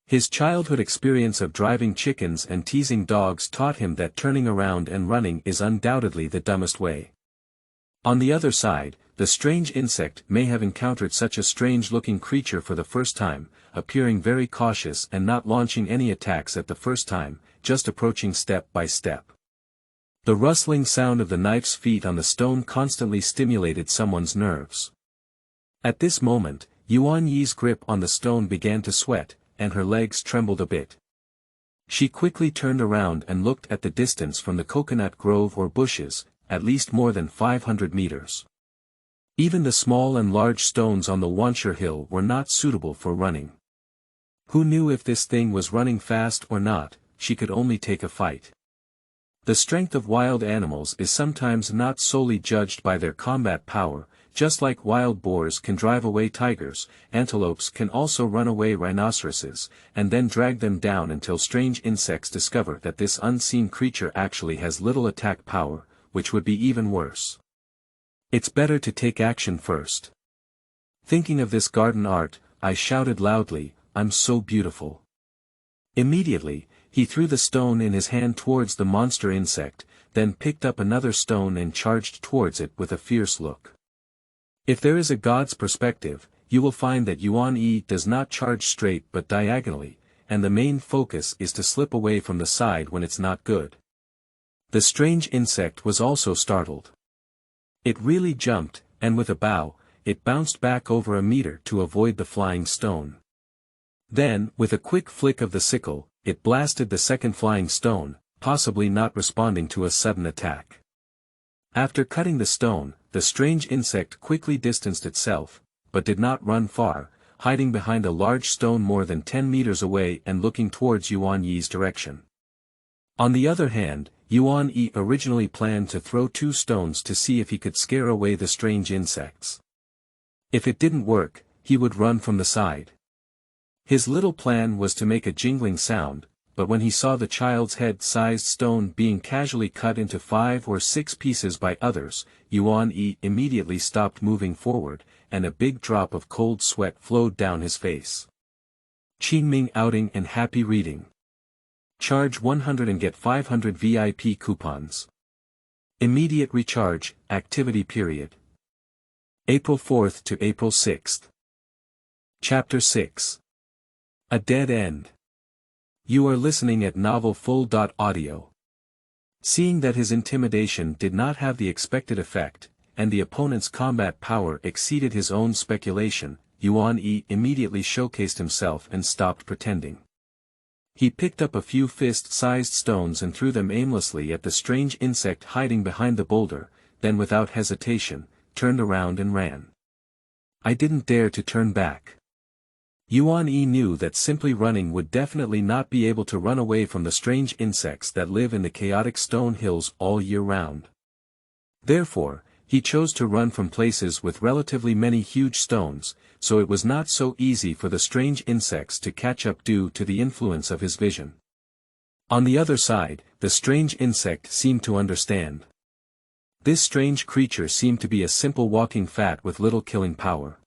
His childhood experience of driving chickens and teasing dogs taught him that turning around and running is undoubtedly the dumbest way. On the other side, the strange insect may have encountered such a strange-looking creature for the first time, appearing very cautious and not launching any attacks at the first time, just approaching step by step. The rustling sound of the knife's feet on the stone constantly stimulated someone's nerves. At this moment, Yuan-Yi's grip on the stone began to sweat, and her legs trembled a bit. She quickly turned around and looked at the distance from the coconut grove or bushes, at least more than 500 meters. Even the small and large stones on the Wanshur hill were not suitable for running. Who knew if this thing was running fast or not? She could only take a fight. The strength of wild animals is sometimes not solely judged by their combat power. Just like wild boars can drive away tigers, antelopes can also run away rhinoceroses, and then drag them down until strange insects discover that this unseen creature actually has little attack power, which would be even worse. It's better to take action first. Thinking of this garden art, I shouted loudly, "I'm so beautiful." Immediately, he threw the stone in his hand towards the monster insect, then picked up another stone and charged towards it with a fierce look. If there is a God's perspective, you will find that Yuan-Yi does not charge straight but diagonally, and the main focus is to slip away from the side when it's not good. The strange insect was also startled. It really jumped, and with a bow, it bounced back over a meter to avoid the flying stone. Then, with a quick flick of the sickle, it blasted the second flying stone, possibly not responding to a sudden attack. After cutting the stone, the strange insect quickly distanced itself, but did not run far, hiding behind a large stone more than 10 meters away and looking towards Yuan-Yi's direction. On the other hand, Yuan-Yi originally planned to throw 2 stones to see if he could scare away the strange insects. If it didn't work, he would run from the side. His little plan was to make a jingling sound, but when he saw the child's head-sized stone being casually cut into 5 or 6 pieces by others, Yuan-Yi immediately stopped moving forward, and a big drop of cold sweat flowed down his face. Qingming outing and happy reading. Charge 100 and get 500 VIP coupons. Immediate recharge, activity period. April 4th to April 6th. Chapter 6. A dead end. You are listening at Novel Full.audio. Seeing that his intimidation did not have the expected effect, and the opponent's combat power exceeded his own speculation, Yuan-Yi immediately showcased himself and stopped pretending. He picked up a few fist-sized stones and threw them aimlessly at the strange insect hiding behind the boulder, then without hesitation, turned around and ran. I didn't dare to turn back. Yuan-Yi knew that simply running would definitely not be able to run away from the strange insects that live in the chaotic stone hills all year round. Therefore, he chose to run from places with relatively many huge stones, so it was not so easy for the strange insects to catch up due to the influence of his vision. On the other side, the strange insect seemed to understand. This strange creature seemed to be a simple walking fat with little killing power.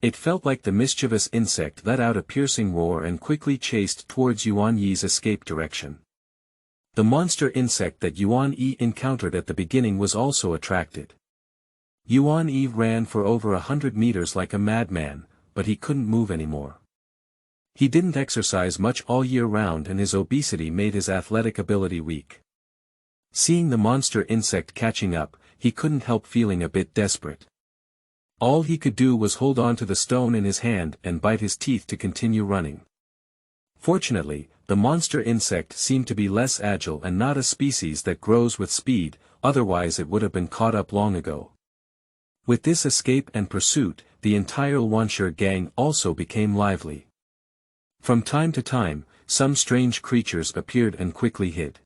It felt like the mischievous insect let out a piercing roar and quickly chased towards Yuan-Yi's escape direction. The monster insect that Yuan-Yi encountered at the beginning was also attracted. Yuan-Yi ran for over 100 meters like a madman, but he couldn't move anymore. He didn't exercise much all year round and his obesity made his athletic ability weak. Seeing the monster insect catching up, he couldn't help feeling a bit desperate. All he could do was hold on to the stone in his hand and bite his teeth to continue running. Fortunately, the monster insect seemed to be less agile and not a species that grows with speed, otherwise it would have been caught up long ago. With this escape and pursuit, the entire Yuanshi gang also became lively. From time to time, some strange creatures appeared and quickly hid.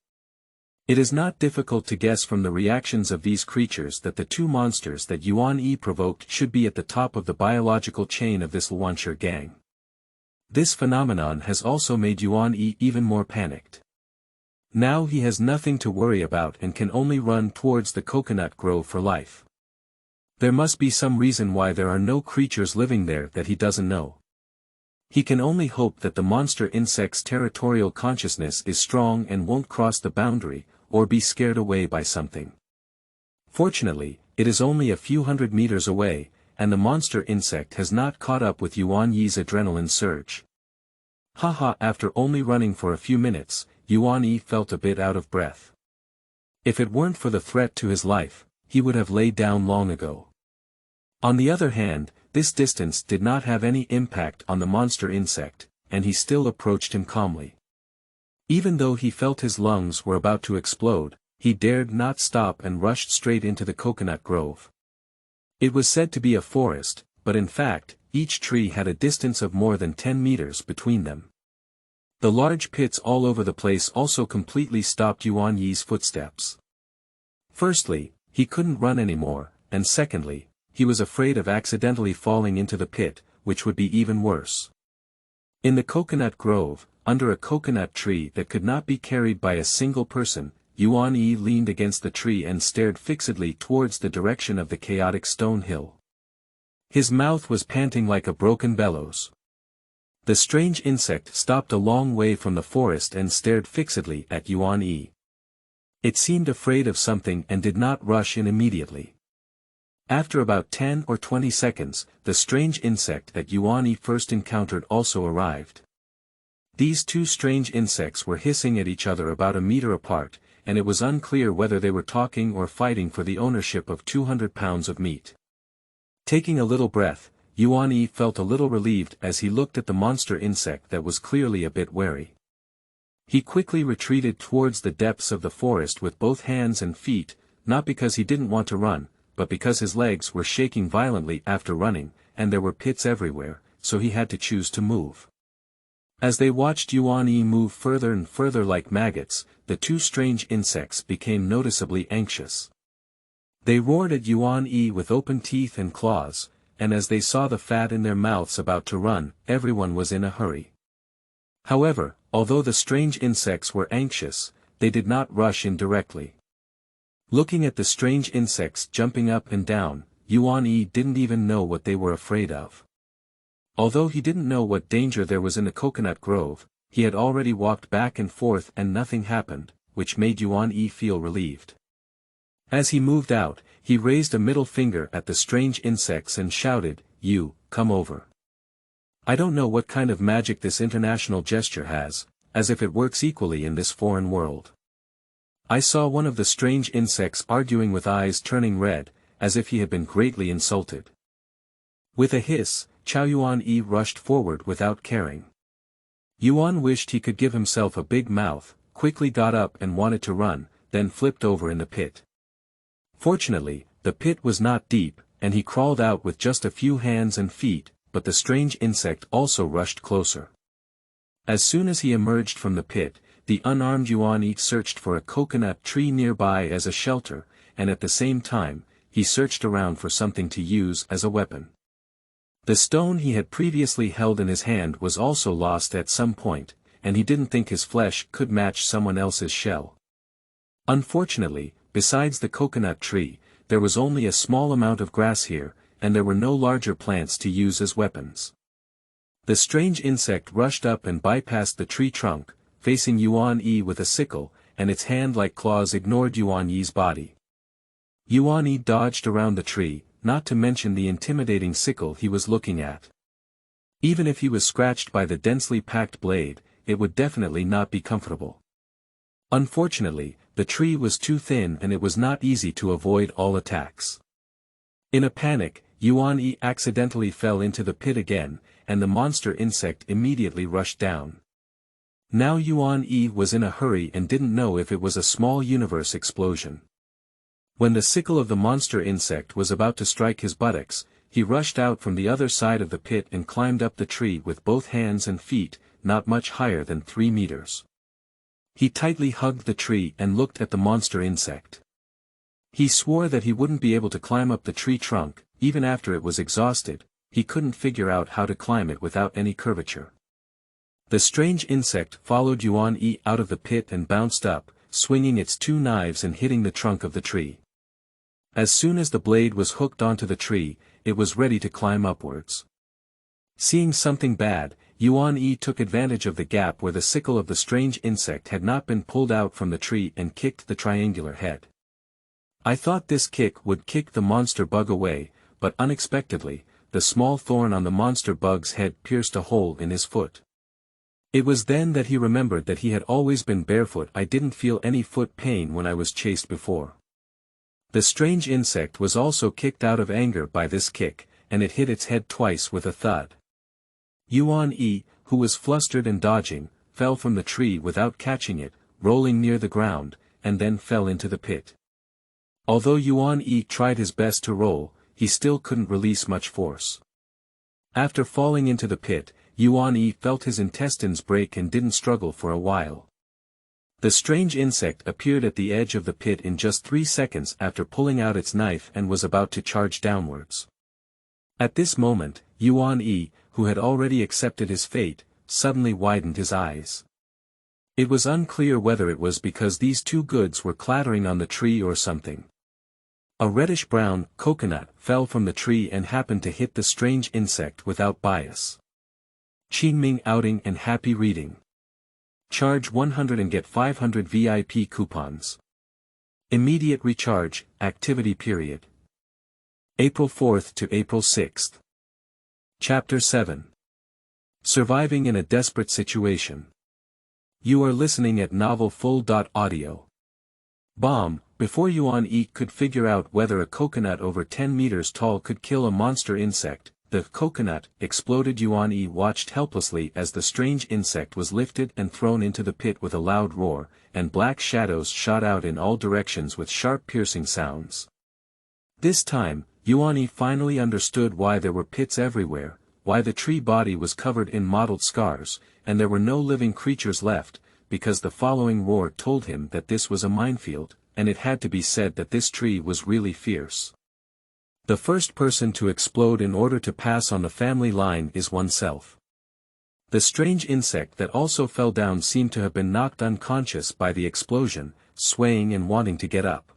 It is not difficult to guess from the reactions of these creatures that the two monsters that Yuan-Yi provoked should be at the top of the biological chain of this Yuanshi gang. This phenomenon has also made Yuan-Yi even more panicked. Now he has nothing to worry about and can only run towards the coconut grove for life. There must be some reason why there are no creatures living there that he doesn't know. He can only hope that the monster insect's territorial consciousness is strong and won't cross the boundary, or be scared away by something. Fortunately, it is only a few hundred meters away, and the monster insect has not caught up with Yuan-Yi's adrenaline surge. Haha, after only running for a few minutes, Yuan-Yi felt a bit out of breath. If it weren't for the threat to his life, he would have laid down long ago. On the other hand, this distance did not have any impact on the monster insect, and he still approached him calmly. Even though he felt his lungs were about to explode, he dared not stop and rushed straight into the coconut grove. It was said to be a forest, but in fact, each tree had a distance of more than 10 meters between them. The large pits all over the place also completely stopped Yuan-Yi's footsteps. Firstly, he couldn't run anymore, and secondly, he was afraid of accidentally falling into the pit, which would be even worse. In the coconut grove, under a coconut tree that could not be carried by a single person, Yuan-Yi leaned against the tree and stared fixedly towards the direction of the chaotic stone hill. His mouth was panting like a broken bellows. The strange insect stopped a long way from the forest and stared fixedly at Yuan-Yi. It seemed afraid of something and did not rush in immediately. After about 10 or 20 seconds, the strange insect that Yuan-Yi first encountered also arrived. These two strange insects were hissing at each other about a meter apart, and it was unclear whether they were talking or fighting for the ownership of 200 pounds of meat. Taking a little breath, Yuan-Yi felt a little relieved as he looked at the monster insect that was clearly a bit wary. He quickly retreated towards the depths of the forest with both hands and feet, not because he didn't want to run, but because his legs were shaking violently after running, and there were pits everywhere, so he had to choose to move. As they watched Yuan-Yi move further and further like maggots, the two strange insects became noticeably anxious. They roared at Yuan-Yi with open teeth and claws, and as they saw the fat in their mouths about to run, everyone was in a hurry. However, although the strange insects were anxious, they did not rush in directly. Looking at the strange insects jumping up and down, Yuan-Yi didn't even know what they were afraid of. Although he didn't know what danger there was in the coconut grove, he had already walked back and forth and nothing happened, which made Yuan-Yi feel relieved. As he moved out, he raised a middle finger at the strange insects and shouted, "You, come over. I don't know what kind of magic this international gesture has, as if it works equally in this foreign world. I saw one of the strange insects arguing with eyes turning red, as if he had been greatly insulted. With a hiss, Chow Yuan-yi rushed forward without caring. Yuan wished he could give himself a big mouth, quickly got up and wanted to run, then flipped over in the pit. Fortunately, the pit was not deep, and he crawled out with just a few hands and feet, but the strange insect also rushed closer. As soon as he emerged from the pit, the unarmed Yuan-yi searched for a coconut tree nearby as a shelter, and at the same time, he searched around for something to use as a weapon. The stone he had previously held in his hand was also lost at some point, and he didn't think his flesh could match someone else's shell. Unfortunately, besides the coconut tree, there was only a small amount of grass here, and there were no larger plants to use as weapons. The strange insect rushed up and bypassed the tree trunk, facing Yuan-yi with a sickle, and its hand-like claws ignored Yuan-yi's body. Yuan-yi dodged around the tree, not to mention the intimidating sickle he was looking at. Even if he was scratched by the densely packed blade, it would definitely not be comfortable. Unfortunately, the tree was too thin and it was not easy to avoid all attacks. In a panic, Yuan-yi accidentally fell into the pit again, and the monster insect immediately rushed down. Now Yuan-yi was in a hurry and didn't know if it was a small universe explosion. When the sickle of the monster insect was about to strike his buttocks, he rushed out from the other side of the pit and climbed up the tree with both hands and feet, not much higher than 3 meters. He tightly hugged the tree and looked at the monster insect. He swore that he wouldn't be able to climb up the tree trunk, even after it was exhausted. He couldn't figure out how to climb it without any curvature. The strange insect followed Yuan-yi out of the pit and bounced up, swinging its 2 knives and hitting the trunk of the tree. As soon as the blade was hooked onto the tree, it was ready to climb upwards. Seeing something bad, Yuan-yi took advantage of the gap where the sickle of the strange insect had not been pulled out from the tree and kicked the triangular head. I thought this kick would kick the monster bug away, but unexpectedly, the small thorn on the monster bug's head pierced a hole in his foot. It was then that he remembered that he had always been barefoot. I didn't feel any foot pain when I was chased before. The strange insect was also kicked out of anger by this kick, and it hit its head twice with a thud. Yuan-yi, who was flustered and dodging, fell from the tree without catching it, rolling near the ground, and then fell into the pit. Although Yuan-yi tried his best to roll, he still couldn't release much force. After falling into the pit, Yuan-yi felt his intestines break and didn't struggle for a while. The strange insect appeared at the edge of the pit in just 3 seconds after pulling out its knife and was about to charge downwards. At this moment, Yuan-yi, who had already accepted his fate, suddenly widened his eyes. It was unclear whether it was because these 2 goods were clattering on the tree or something. A reddish-brown coconut fell from the tree and happened to hit the strange insect without bias. Qingming outing and happy reading. Charge 100 and get 500 VIP coupons. Immediate recharge, activity period. April 4th to April 6th. Chapter 7. Surviving in a Desperate Situation. You are listening at novelfull.audio. Bomb. Before Yuan-yi could figure out whether a coconut over 10 meters tall could kill a monster insect, the coconut exploded. Yuan-yi watched helplessly as the strange insect was lifted and thrown into the pit with a loud roar, and black shadows shot out in all directions with sharp piercing sounds. This time, Yuan-yi finally understood why there were pits everywhere, why the tree body was covered in mottled scars, and there were no living creatures left, because the following roar told him that this was a minefield, and it had to be said that this tree was really fierce. The first person to explode in order to pass on the family line is oneself. The strange insect that also fell down seemed to have been knocked unconscious by the explosion, swaying and wanting to get up.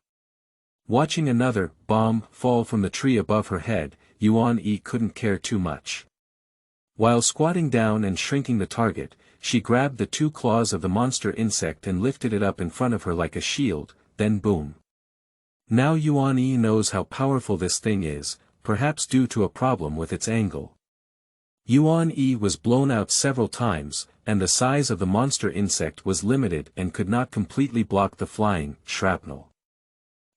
Watching another bomb fall from the tree above her head, Yuan-yi couldn't care too much. While squatting down and shrinking the target, she grabbed the 2 claws of the monster insect and lifted it up in front of her like a shield, then boom. Now Yuan-yi knows how powerful this thing is, perhaps due to a problem with its angle. Yuan-E was blown out several times, and the size of the monster insect was limited and could not completely block the flying shrapnel.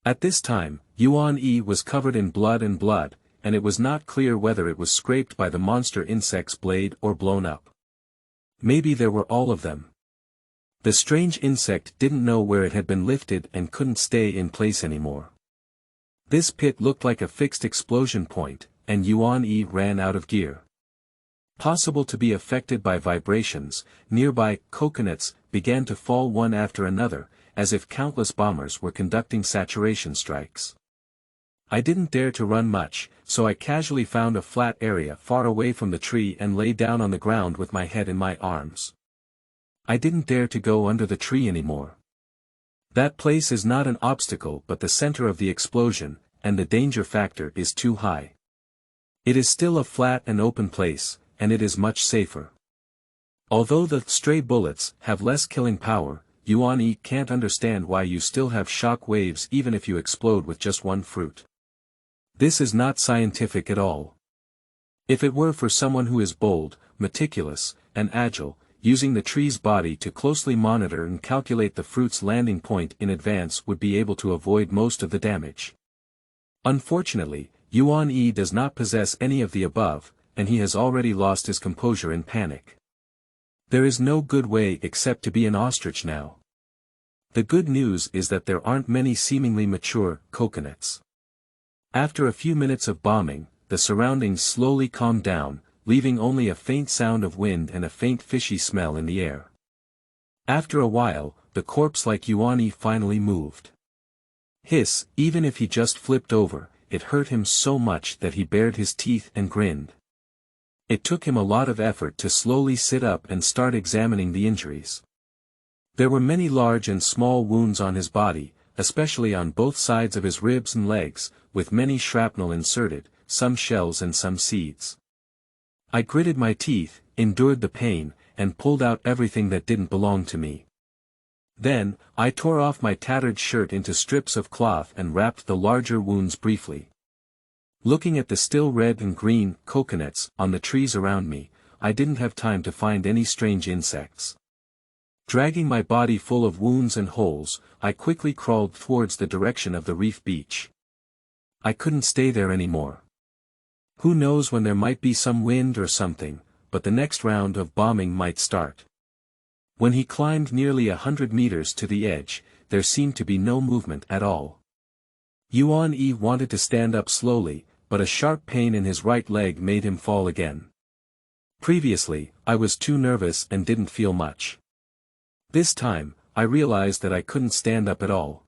At this time, Yuan-E was covered in blood, and it was not clear whether it was scraped by the monster insect's blade or blown up. Maybe there were all of them. The strange insect didn't know where it had been lifted and couldn't stay in place anymore. This pit looked like a fixed explosion point, and Yuan-E ran out of gear. Possible to be affected by vibrations, nearby coconuts began to fall one after another, as if countless bombers were conducting saturation strikes. I didn't dare to run much, so I casually found a flat area far away from the tree and lay down on the ground with my head in my arms. I didn't dare to go under the tree anymore. That place is not an obstacle but the center of the explosion, and the danger factor is too high. It is still a flat and open place, and it is much safer. Although the stray bullets have less killing power, Yuan-E can't understand why you still have shock waves even if you explode with just one fruit. This is not scientific at all. If it were for someone who is bold, meticulous, and agile, using the tree's body to closely monitor and calculate the fruit's landing point in advance would be able to avoid most of the damage. Unfortunately, Yuan-E does not possess any of the above, and he has already lost his composure in panic. There is no good way except to be an ostrich now. The good news is that there aren't many seemingly mature coconuts. After a few minutes of bombing, the surroundings slowly calmed down, leaving only a faint sound of wind and a faint fishy smell in the air. After a while, the corpse-like Yuan-E finally moved. Hiss, even if he just flipped over, it hurt him so much that he bared his teeth and grinned. It took him a lot of effort to slowly sit up and start examining the injuries. There were many large and small wounds on his body, especially on both sides of his ribs and legs, with many shrapnel inserted, some shells and some seeds. I gritted my teeth, endured the pain, and pulled out everything that didn't belong to me. Then, I tore off my tattered shirt into strips of cloth and wrapped the larger wounds briefly. Looking at the still red and green coconuts on the trees around me, I didn't have time to find any strange insects. Dragging my body full of wounds and holes, I quickly crawled towards the direction of the reef beach. I couldn't stay there anymore. Who knows when there might be some wind or something, but the next round of bombing might start. When he climbed nearly 100 meters to the edge, there seemed to be no movement at all. Yuan-E wanted to stand up slowly, but a sharp pain in his right leg made him fall again. Previously, I was too nervous and didn't feel much. This time, I realized that I couldn't stand up at all.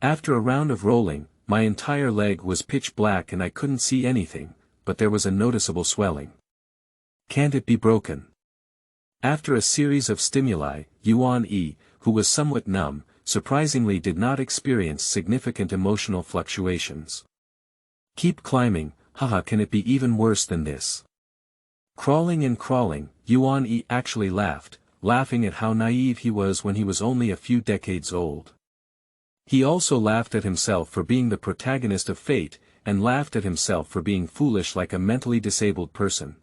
After a round of rolling, my entire leg was pitch black and I couldn't see anything, but there was a noticeable swelling. Can't it be broken? After a series of stimuli, Yuan-E, who was somewhat numb, surprisingly did not experience significant emotional fluctuations. Keep climbing, haha, can it be even worse than this? Crawling and crawling, Yuan-E actually laughed, laughing at how naive he was when he was only a few decades old. He also laughed at himself for being the protagonist of fate, and laughed at himself for being foolish like a mentally disabled person.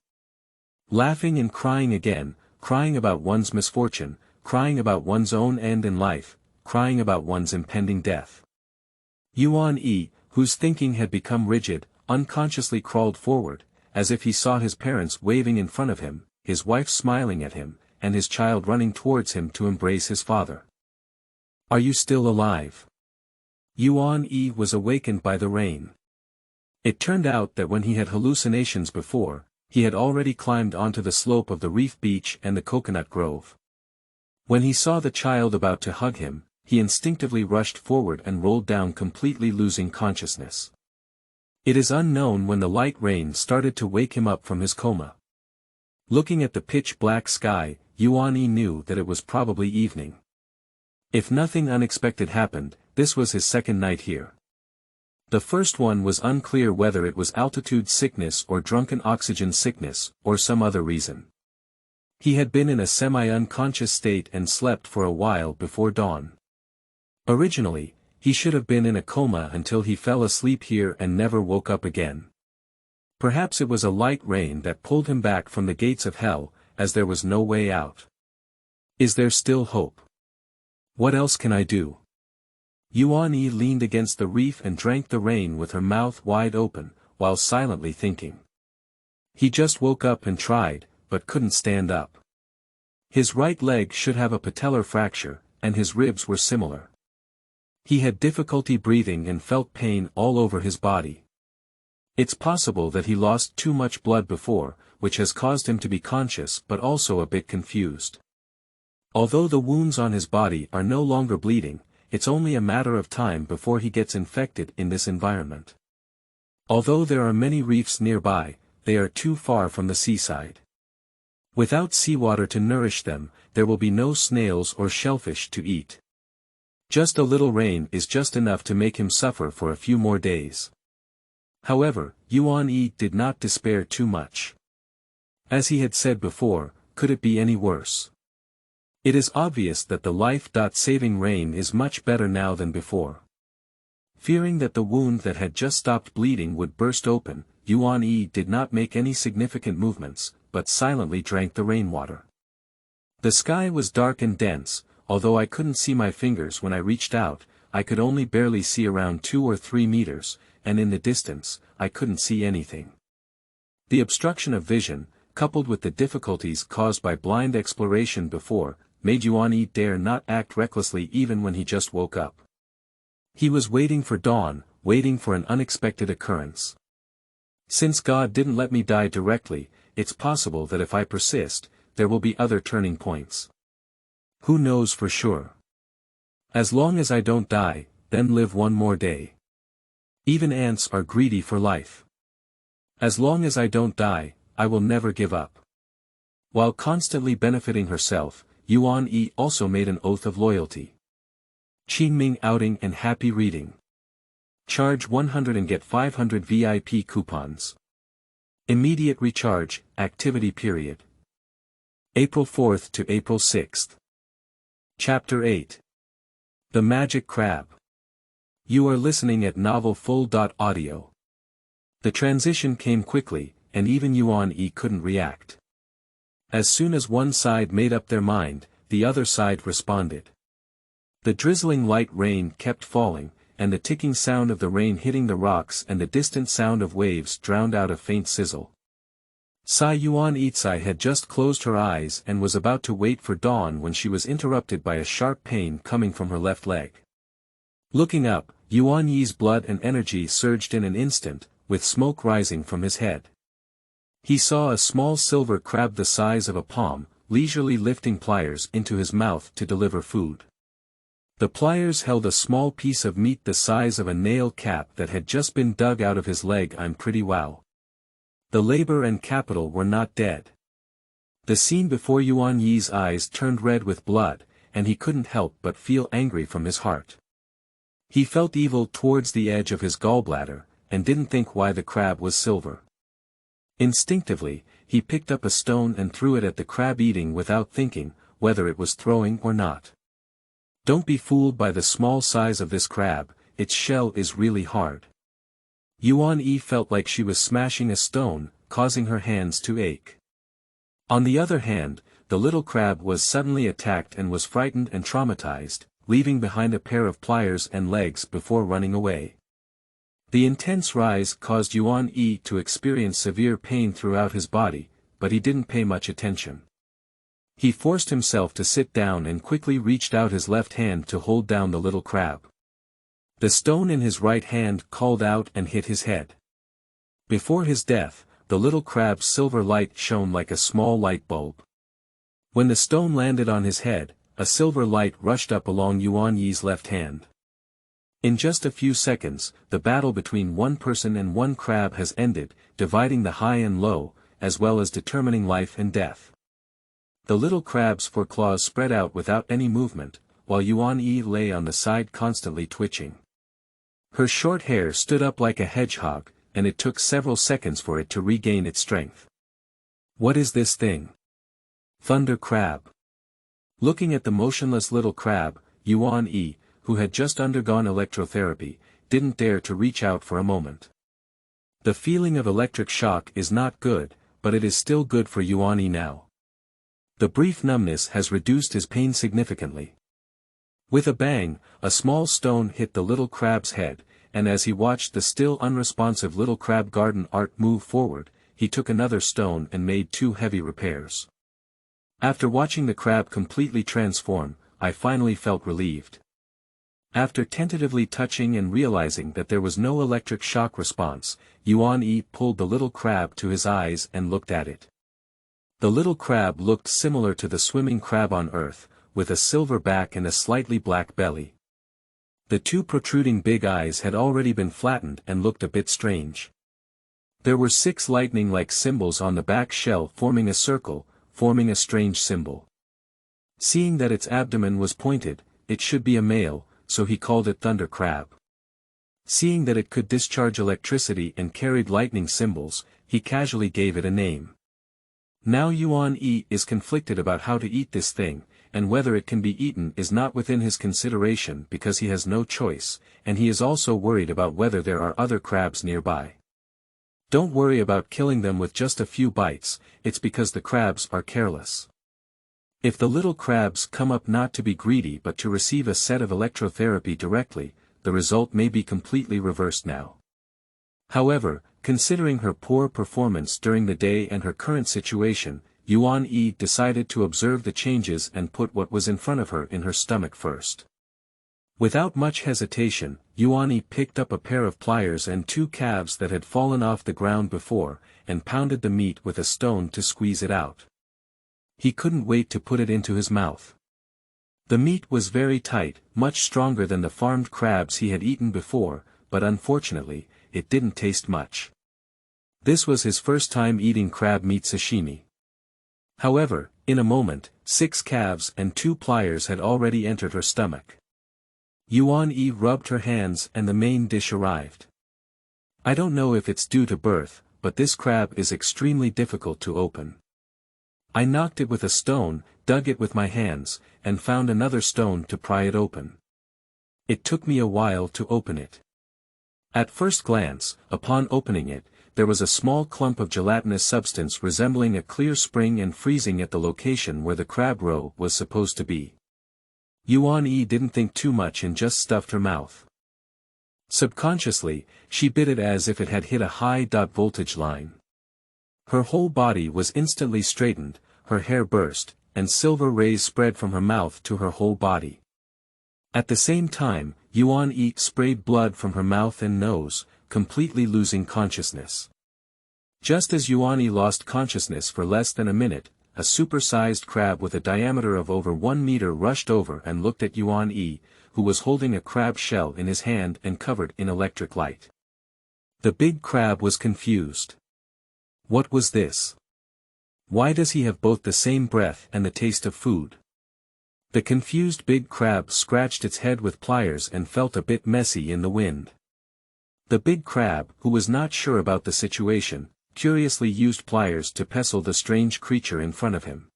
Laughing and crying again, crying about one's misfortune, crying about one's own end in life, crying about one's impending death. Yuan-E, whose thinking had become rigid, unconsciously crawled forward, as if he saw his parents waving in front of him, his wife smiling at him, and his child running towards him to embrace his father. Are you still alive? Yuan-E was awakened by the rain. It turned out that when he had hallucinations before, he had already climbed onto the slope of the reef beach and the coconut grove. When he saw the child about to hug him, he instinctively rushed forward and rolled down, completely losing consciousness. It is unknown when the light rain started to wake him up from his coma. Looking at the pitch-black sky, Yuan-E knew that it was probably evening. If nothing unexpected happened, this was his second night here. The first one was unclear whether it was altitude sickness or drunken oxygen sickness, or some other reason. He had been in a semi-unconscious state and slept for a while before dawn. Originally, he should have been in a coma until he fell asleep here and never woke up again. Perhaps it was a light rain that pulled him back from the gates of hell, as there was no way out. Is there still hope? What else can I do? Yuan-Yi leaned against the reef and drank the rain with her mouth wide open, while silently thinking. He just woke up and tried, but couldn't stand up. His right leg should have a patellar fracture, and his ribs were similar. He had difficulty breathing and felt pain all over his body. It's possible that he lost too much blood before, which has caused him to be conscious but also a bit confused. Although the wounds on his body are no longer bleeding, it's only a matter of time before he gets infected in this environment. Although there are many reefs nearby, they are too far from the seaside. Without seawater to nourish them, there will be no snails or shellfish to eat. Just a little rain is just enough to make him suffer for a few more days. However, Yuan-Yi did not despair too much. As he had said before, could it be any worse? It is obvious that the life-saving rain is much better now than before. Fearing that the wound that had just stopped bleeding would burst open, Yuan-Yi did not make any significant movements, but silently drank the rainwater. The sky was dark and dense, although I couldn't see my fingers when I reached out, I could only barely see around 2 or 3 meters, and in the distance, I couldn't see anything. The obstruction of vision, coupled with the difficulties caused by blind exploration before, made Yuan-Yi dare not act recklessly even when he just woke up. He was waiting for dawn, waiting for an unexpected occurrence. Since God didn't let me die directly, it's possible that if I persist, there will be other turning points. Who knows for sure? As long as I don't die, then live one more day. Even ants are greedy for life. As long as I don't die, I will never give up. While constantly benefiting herself, Yuan-Yi also made an oath of loyalty. Qingming outing and happy reading. Charge 100 and get 500 VIP coupons. Immediate recharge, activity period. April 4th to April 6th. Chapter 8. The Magic Crab. You are listening at novelfull.audio. The transition came quickly, and even Yuan-Yi couldn't react. As soon as one side made up their mind, the other side responded. The drizzling light rain kept falling, and the ticking sound of the rain hitting the rocks and the distant sound of waves drowned out a faint sizzle. Yuan-Yi had just closed her eyes and was about to wait for dawn when she was interrupted by a sharp pain coming from her left leg. Looking up, Yuan-Yi's blood and energy surged in an instant, with smoke rising from his head. He saw a small silver crab the size of a palm, leisurely lifting pliers into his mouth to deliver food. The pliers held a small piece of meat the size of a nail cap that had just been dug out of his leg. I'm pretty wow. The labor and capital were not dead. The scene before Yuan-Yi's eyes turned red with blood, and he couldn't help but feel angry from his heart. He felt evil towards the edge of his gallbladder, and didn't think why the crab was silver. Instinctively, he picked up a stone and threw it at the crab, eating without thinking whether it was throwing or not. Don't be fooled by the small size of this crab, its shell is really hard. Yuan-Yi felt like she was smashing a stone, causing her hands to ache. On the other hand, the little crab was suddenly attacked and was frightened and traumatized, leaving behind a pair of pliers and legs before running away. The intense rise caused Yuan-Yi to experience severe pain throughout his body, but he didn't pay much attention. He forced himself to sit down and quickly reached out his left hand to hold down the little crab. The stone in his right hand called out and hit his head. Before his death, the little crab's silver light shone like a small light bulb. When the stone landed on his head, a silver light rushed up along Yuan-Yi's left hand. In just a few seconds, the battle between one person and one crab has ended, dividing the high and low, as well as determining life and death. The little crab's foreclaws spread out without any movement, while Yuan-Yi lay on the side constantly twitching. Her short hair stood up like a hedgehog, and it took several seconds for it to regain its strength. What is this thing? Thunder crab. Looking at the motionless little crab, Yuan-Yi, who had just undergone electrotherapy, didn't dare to reach out for a moment. The feeling of electric shock is not good, but it is still good for Yuan-Yi now. The brief numbness has reduced his pain significantly. With a bang, a small stone hit the little crab's head, and as he watched the still unresponsive little crab garden art move forward, he took another stone and made 2 heavy repairs. After watching the crab completely transform, I finally felt relieved. After tentatively touching and realizing that there was no electric shock response, Yuan-Yi pulled the little crab to his eyes and looked at it. The little crab looked similar to the swimming crab on Earth, with a silver back and a slightly black belly. The 2 protruding big eyes had already been flattened and looked a bit strange. There were 6 lightning-like symbols on the back shell forming a circle, forming a strange symbol. Seeing that its abdomen was pointed, it should be a male, so he called it Thunder Crab. Seeing that it could discharge electricity and carried lightning symbols, he casually gave it a name. Now Yuan-Yi is conflicted about how to eat this thing, and whether it can be eaten is not within his consideration because he has no choice, and he is also worried about whether there are other crabs nearby. Don't worry about killing them with just a few bites, it's because the crabs are careless. If the little crabs come up not to be greedy but to receive a set of electrotherapy directly, the result may be completely reversed now. However, considering her poor performance during the day and her current situation, Yuan-Yi decided to observe the changes and put what was in front of her in her stomach first. Without much hesitation, Yuan-Yi picked up a pair of pliers and 2 calves that had fallen off the ground before, and pounded the meat with a stone to squeeze it out. He couldn't wait to put it into his mouth. The meat was very tight, much stronger than the farmed crabs he had eaten before, but unfortunately, it didn't taste much. This was his first time eating crab meat sashimi. However, in a moment, 6 calves and 2 pliers had already entered her stomach. Yuan-Yi rubbed her hands and the main dish arrived. I don't know if it's due to birth, but this crab is extremely difficult to open. I knocked it with a stone, dug it with my hands, and found another stone to pry it open. It took me a while to open it. At first glance, upon opening it, there was a small clump of gelatinous substance resembling a clear spring and freezing at the location where the crab roe was supposed to be. Yuan-Yi didn't think too much and just stuffed her mouth. Subconsciously, she bit it as if it had hit a high voltage line. Her whole body was instantly straightened, her hair burst, and silver rays spread from her mouth to her whole body. At the same time, Yuan-Yi sprayed blood from her mouth and nose, completely losing consciousness. Just as Yuan-Yi lost consciousness for less than a minute, a super-sized crab with a diameter of over 1 meter rushed over and looked at Yuan-Yi, who was holding a crab shell in his hand and covered in electric light. The big crab was confused. What was this? Why does he have both the same breath and the taste of food? The confused big crab scratched its head with pliers and felt a bit messy in the wind. The big crab, who was not sure about the situation, curiously used pliers to pestle the strange creature in front of him.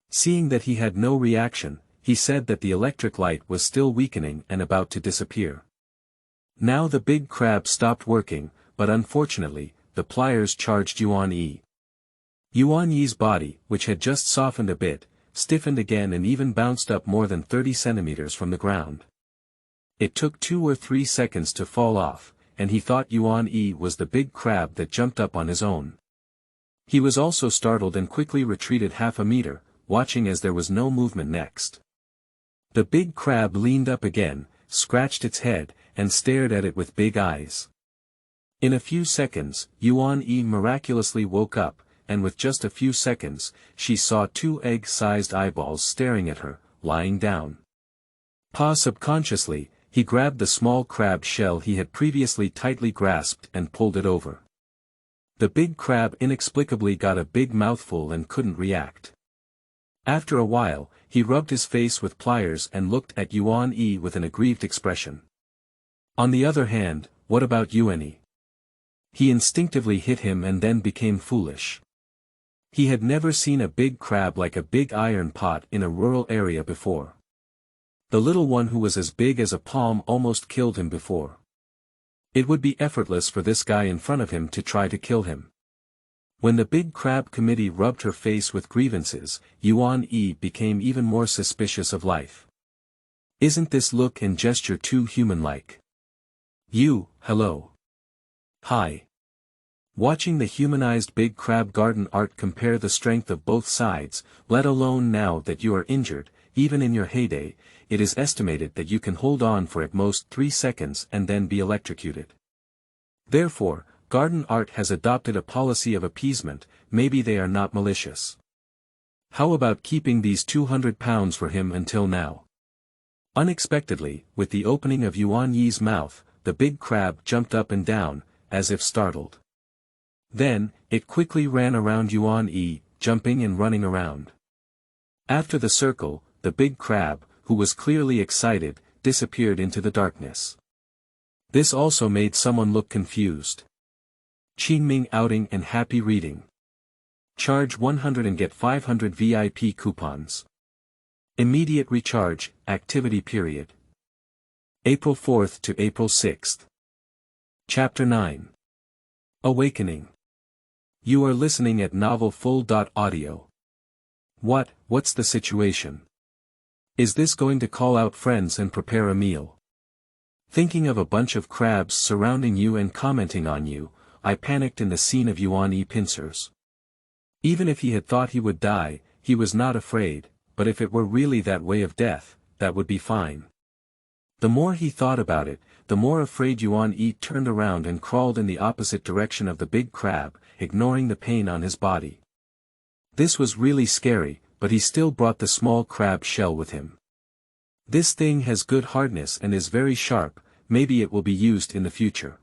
Seeing that he had no reaction, he said that the electric light was still weakening and about to disappear. Now the big crab stopped working, but unfortunately, the pliers charged Yuan-Yi. Yuan-Yi's body, which had just softened a bit, stiffened again and even bounced up more than 30 centimeters from the ground. It took 2 or 3 seconds to fall off, and he thought Yuan-Yi was the big crab that jumped up on his own. He was also startled and quickly retreated half a meter, watching as there was no movement next. The big crab leaned up again, scratched its head, and stared at it with big eyes. In a few seconds, Yuan-Yi miraculously woke up, and with just a few seconds, she saw 2 egg-sized eyeballs staring at her, lying down. Subconsciously, he grabbed the small crab shell he had previously tightly grasped and pulled it over. The big crab inexplicably got a big mouthful and couldn't react. After a while, he rubbed his face with pliers and looked at Yuan-Yi with an aggrieved expression. On the other hand, what about Yuan-Yi? He instinctively hit him and then became foolish. He had never seen a big crab like a big iron pot in a rural area before. The little one who was as big as a palm almost killed him before. It would be effortless for this guy in front of him to try to kill him. When the big crab committee rubbed her face with grievances, Yuan-yi became even more suspicious of life. Isn't this look and gesture too human-like? Hello. Hi. Watching the humanized big crab garden art compare the strength of both sides, let alone now that you are injured, even in your heyday, it is estimated that you can hold on for at most 3 seconds and then be electrocuted. Therefore, garden art has adopted a policy of appeasement, maybe they are not malicious. How about keeping these 200 pounds for him until now? Unexpectedly, with the opening of Yuan-yi's mouth, the big crab jumped up and down, as if startled. Then, it quickly ran around Yuan-yi, jumping and running around. After the circle, the big crab, who was clearly excited, disappeared into the darkness. This also made someone look confused. Qingming outing and happy reading. Charge 100 and get 500 VIP coupons. Immediate recharge, activity period. April 4th to April 6th. Chapter 9. Awakening. You are listening at novelfull.audio. What's the situation? Is this going to call out friends and prepare a meal? Thinking of a bunch of crabs surrounding you and commenting on you, I panicked in the scene of Yuan-yi pincers. Even if he had thought he would die, he was not afraid, but if it were really that way of death, that would be fine. The more he thought about it, the more afraid Yuan-yi turned around and crawled in the opposite direction of the big crab, ignoring the pain on his body. This was really scary, but he still brought the small crab shell with him. This thing has good hardness and is very sharp, maybe it will be used in the future.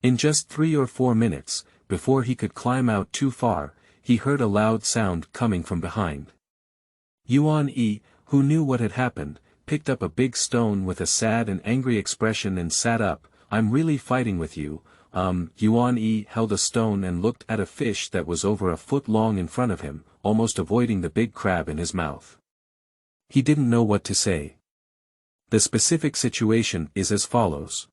In just 3 or 4 minutes, before he could climb out too far, he heard a loud sound coming from behind. Yuan-yi, who knew what had happened, picked up a big stone with a sad and angry expression and sat up. I'm really fighting with you. Yuan-yi held a stone and looked at a fish that was over a foot long in front of him, almost avoiding the big crab in his mouth. He didn't know what to say. The specific situation is as follows.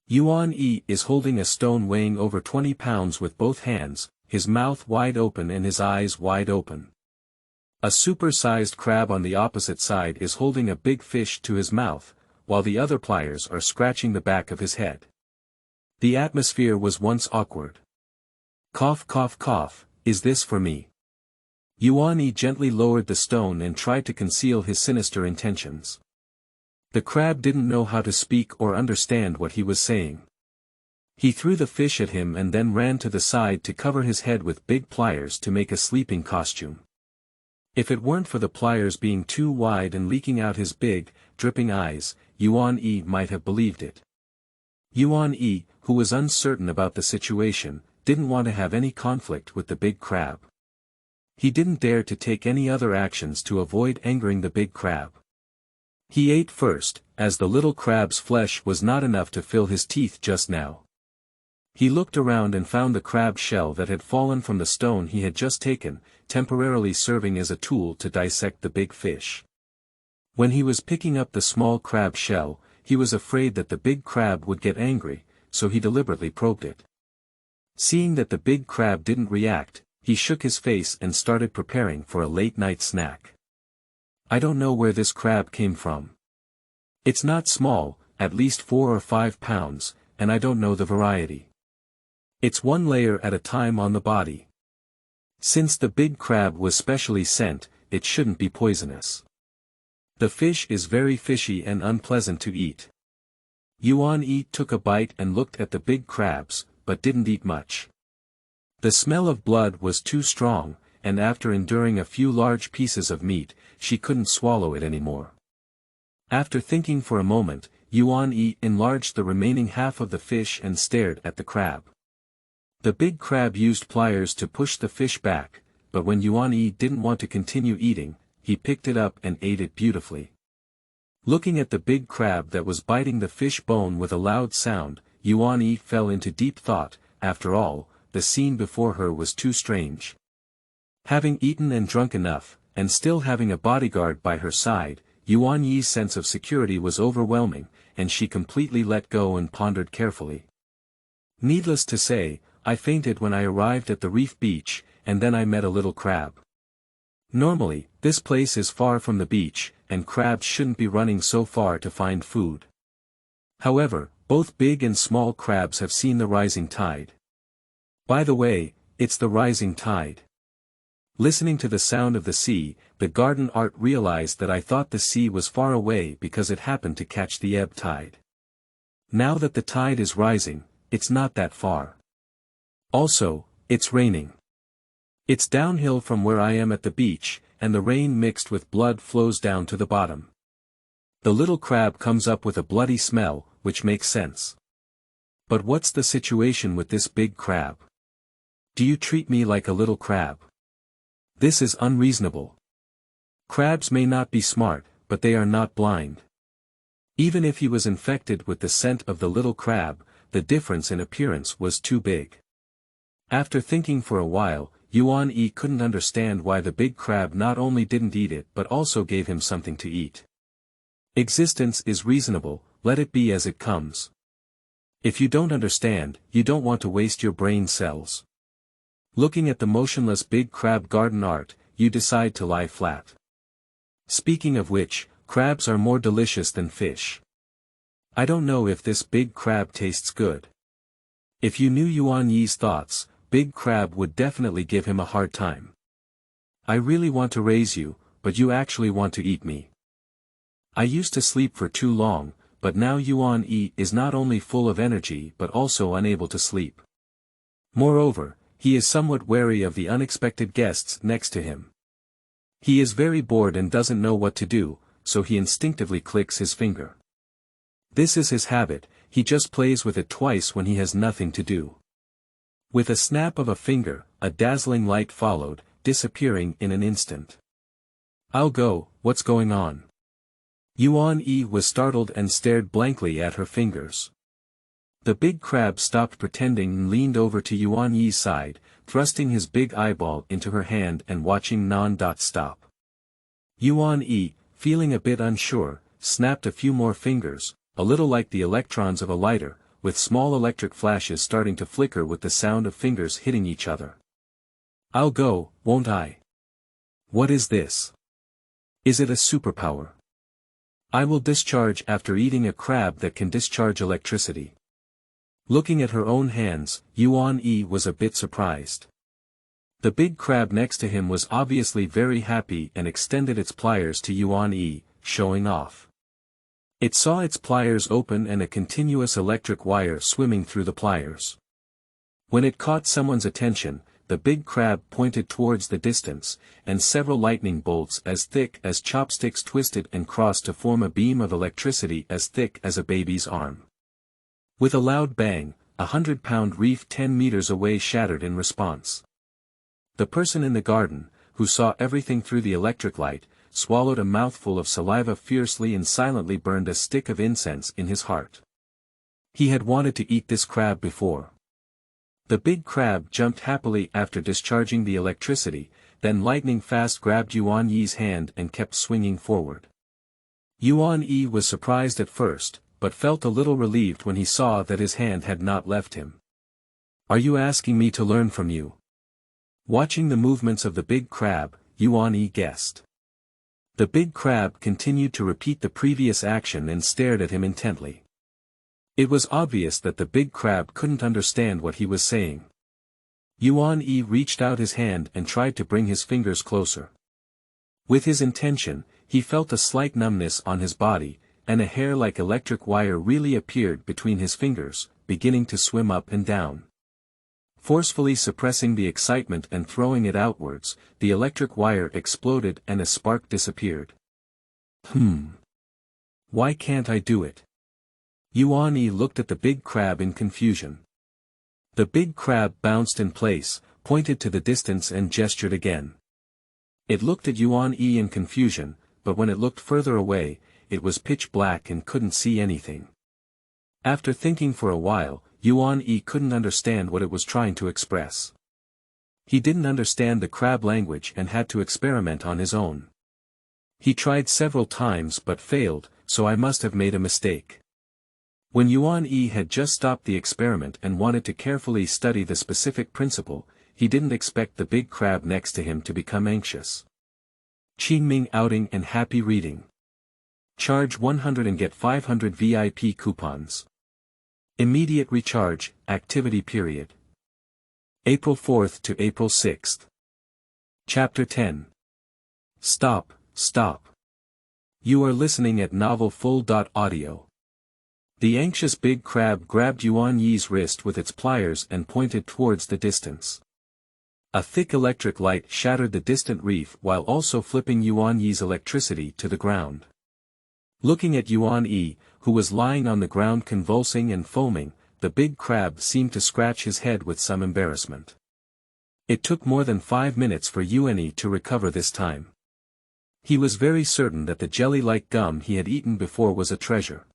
Yuan-yi is holding a stone weighing over 20 pounds with both hands, his mouth wide open and his eyes wide open. A super-sized crab on the opposite side is holding a big fish to his mouth, while the other pliers are scratching the back of his head. The atmosphere was once awkward. Cough cough cough, is this for me? Yuan-yi gently lowered the stone and tried to conceal his sinister intentions. The crab didn't know how to speak or understand what he was saying. He threw the fish at him and then ran to the side to cover his head with big pliers to make a sleeping costume. If it weren't for the pliers being too wide and leaking out his big, dripping eyes, Yuan-yi might have believed it. Yuan-yi, who was uncertain about the situation, didn't want to have any conflict with the big crab. He didn't dare to take any other actions to avoid angering the big crab. He ate first, as the little crab's flesh was not enough to fill his teeth just now. He looked around and found the crab shell that had fallen from the stone he had just taken, temporarily serving as a tool to dissect the big fish. When he was picking up the small crab shell, he was afraid that the big crab would get angry, so he deliberately probed it. Seeing that the big crab didn't react, he shook his face and started preparing for a late-night snack. I don't know where this crab came from. It's not small, at least 4 or 5 pounds, and I don't know the variety. It's 1 layer at a time on the body. Since the big crab was specially sent, it shouldn't be poisonous. The fish is very fishy and unpleasant to eat. Yuan-yi took a bite and looked at the big crabs, but didn't eat much. The smell of blood was too strong, and after enduring a few large pieces of meat, she couldn't swallow it anymore. After thinking for a moment, Yuan-yi enlarged the remaining half of the fish and stared at the crab. The big crab used pliers to push the fish back, but when Yuan-yi didn't want to continue eating, he picked it up and ate it beautifully. Looking at the big crab that was biting the fish bone with a loud sound, Yuan-yi fell into deep thought. After all, the scene before her was too strange. Having eaten and drunk enough, and still having a bodyguard by her side, Yuan Yi's sense of security was overwhelming, and she completely let go and pondered carefully. Needless to say, I fainted when I arrived at the reef beach, and then I met a little crab. Normally, this place is far from the beach, and crabs shouldn't be running so far to find food. However, both big and small crabs have seen the rising tide. By the way, it's the rising tide. Listening to the sound of the sea, the garden art realized that I thought the sea was far away because it happened to catch the ebb tide. Now that the tide is rising, it's not that far. Also, it's raining. It's downhill from where I am at the beach, and the rain mixed with blood flows down to the bottom. The little crab comes up with a bloody smell, which makes sense. But what's the situation with this big crab? Do you treat me like a little crab? This is unreasonable. Crabs may not be smart, but they are not blind. Even if he was infected with the scent of the little crab, the difference in appearance was too big. After thinking for a while, Yuan Yi couldn't understand why the big crab not only didn't eat it but also gave him something to eat. Existence is reasonable, let it be as it comes. If you don't understand, you don't want to waste your brain cells. Looking at the motionless big crab garden art, you decide to lie flat. Speaking of which, crabs are more delicious than fish. I don't know if this big crab tastes good. If you knew Yuan Yi's thoughts, Big Crab would definitely give him a hard time. I really want to raise you, but you actually want to eat me. I used to sleep for too long, but now Yuan Yi is not only full of energy but also unable to sleep. Moreover, he is somewhat wary of the unexpected guests next to him. He is very bored and doesn't know what to do, so he instinctively clicks his finger. This is his habit, he just plays with it twice when he has nothing to do. With a snap of a finger, a dazzling light followed, disappearing in an instant. I'll go, what's going on? Yuan Yi was startled and stared blankly at her fingers. The big crab stopped pretending and leaned over to Yuan Yi's side, thrusting his big eyeball into her hand and watching non-stop. Yuan Yi, feeling a bit unsure, snapped a few more fingers, a little like the electrons of a lighter, with small electric flashes starting to flicker with the sound of fingers hitting each other. I'll go, won't I? What is this? Is it a superpower? I will discharge after eating a crab that can discharge electricity. Looking at her own hands, Yuan Yi was a bit surprised. The big crab next to him was obviously very happy and extended its pliers to Yuan Yi, showing off. It saw its pliers open and a continuous electric wire swimming through the pliers. When it caught someone's attention, the big crab pointed towards the distance, and several lightning bolts as thick as chopsticks twisted and crossed to form a beam of electricity as thick as a baby's arm. With a loud bang, 100-pound reef 10 meters away shattered in response. The person in the garden, who saw everything through the electric light, swallowed a mouthful of saliva fiercely and silently burned a stick of incense in his heart. He had wanted to eat this crab before. The big crab jumped happily after discharging the electricity, then lightning fast grabbed Yuan Yi's hand and kept swinging forward. Yuan Yi was surprised at first, but felt a little relieved when he saw that his hand had not left him. Are you asking me to learn from you? Watching the movements of the big crab, Yuan Yi guessed. The big crab continued to repeat the previous action and stared at him intently. It was obvious that the big crab couldn't understand what he was saying. Yuan Yi reached out his hand and tried to bring his fingers closer. With his intention, he felt a slight numbness on his body, and a hair like electric wire really appeared between his fingers, beginning to swim up and down. Forcefully suppressing the excitement and throwing it outwards, the electric wire exploded and a spark disappeared. Why can't I do it? Yuan Yi looked at the big crab in confusion. The big crab bounced in place, pointed to the distance and gestured again. It looked at Yuan Yi in confusion, but when it looked further away, it was pitch black and couldn't see anything. After thinking for a while, Yuan Yi couldn't understand what it was trying to express. He didn't understand the crab language and had to experiment on his own. He tried several times but failed, so I must have made a mistake. When Yuan-Yi had just stopped the experiment and wanted to carefully study the specific principle, he didn't expect the big crab next to him to become anxious. Qingming outing and happy reading. Charge 100 and get 500 VIP coupons. Immediate recharge, activity period. April 4th to April 6th. Chapter 10. Stop, stop. You are listening at novelfull.audio. The anxious big crab grabbed Yuan-Yi's wrist with its pliers and pointed towards the distance. A thick electric light shattered the distant reef while also flipping Yuan-Yi's electricity to the ground. Looking at Yuan-Yi, who was lying on the ground convulsing and foaming, the big crab seemed to scratch his head with some embarrassment. It took more than 5 minutes for Yuan-Yi to recover this time. He was very certain that the jelly-like gum he had eaten before was a treasure.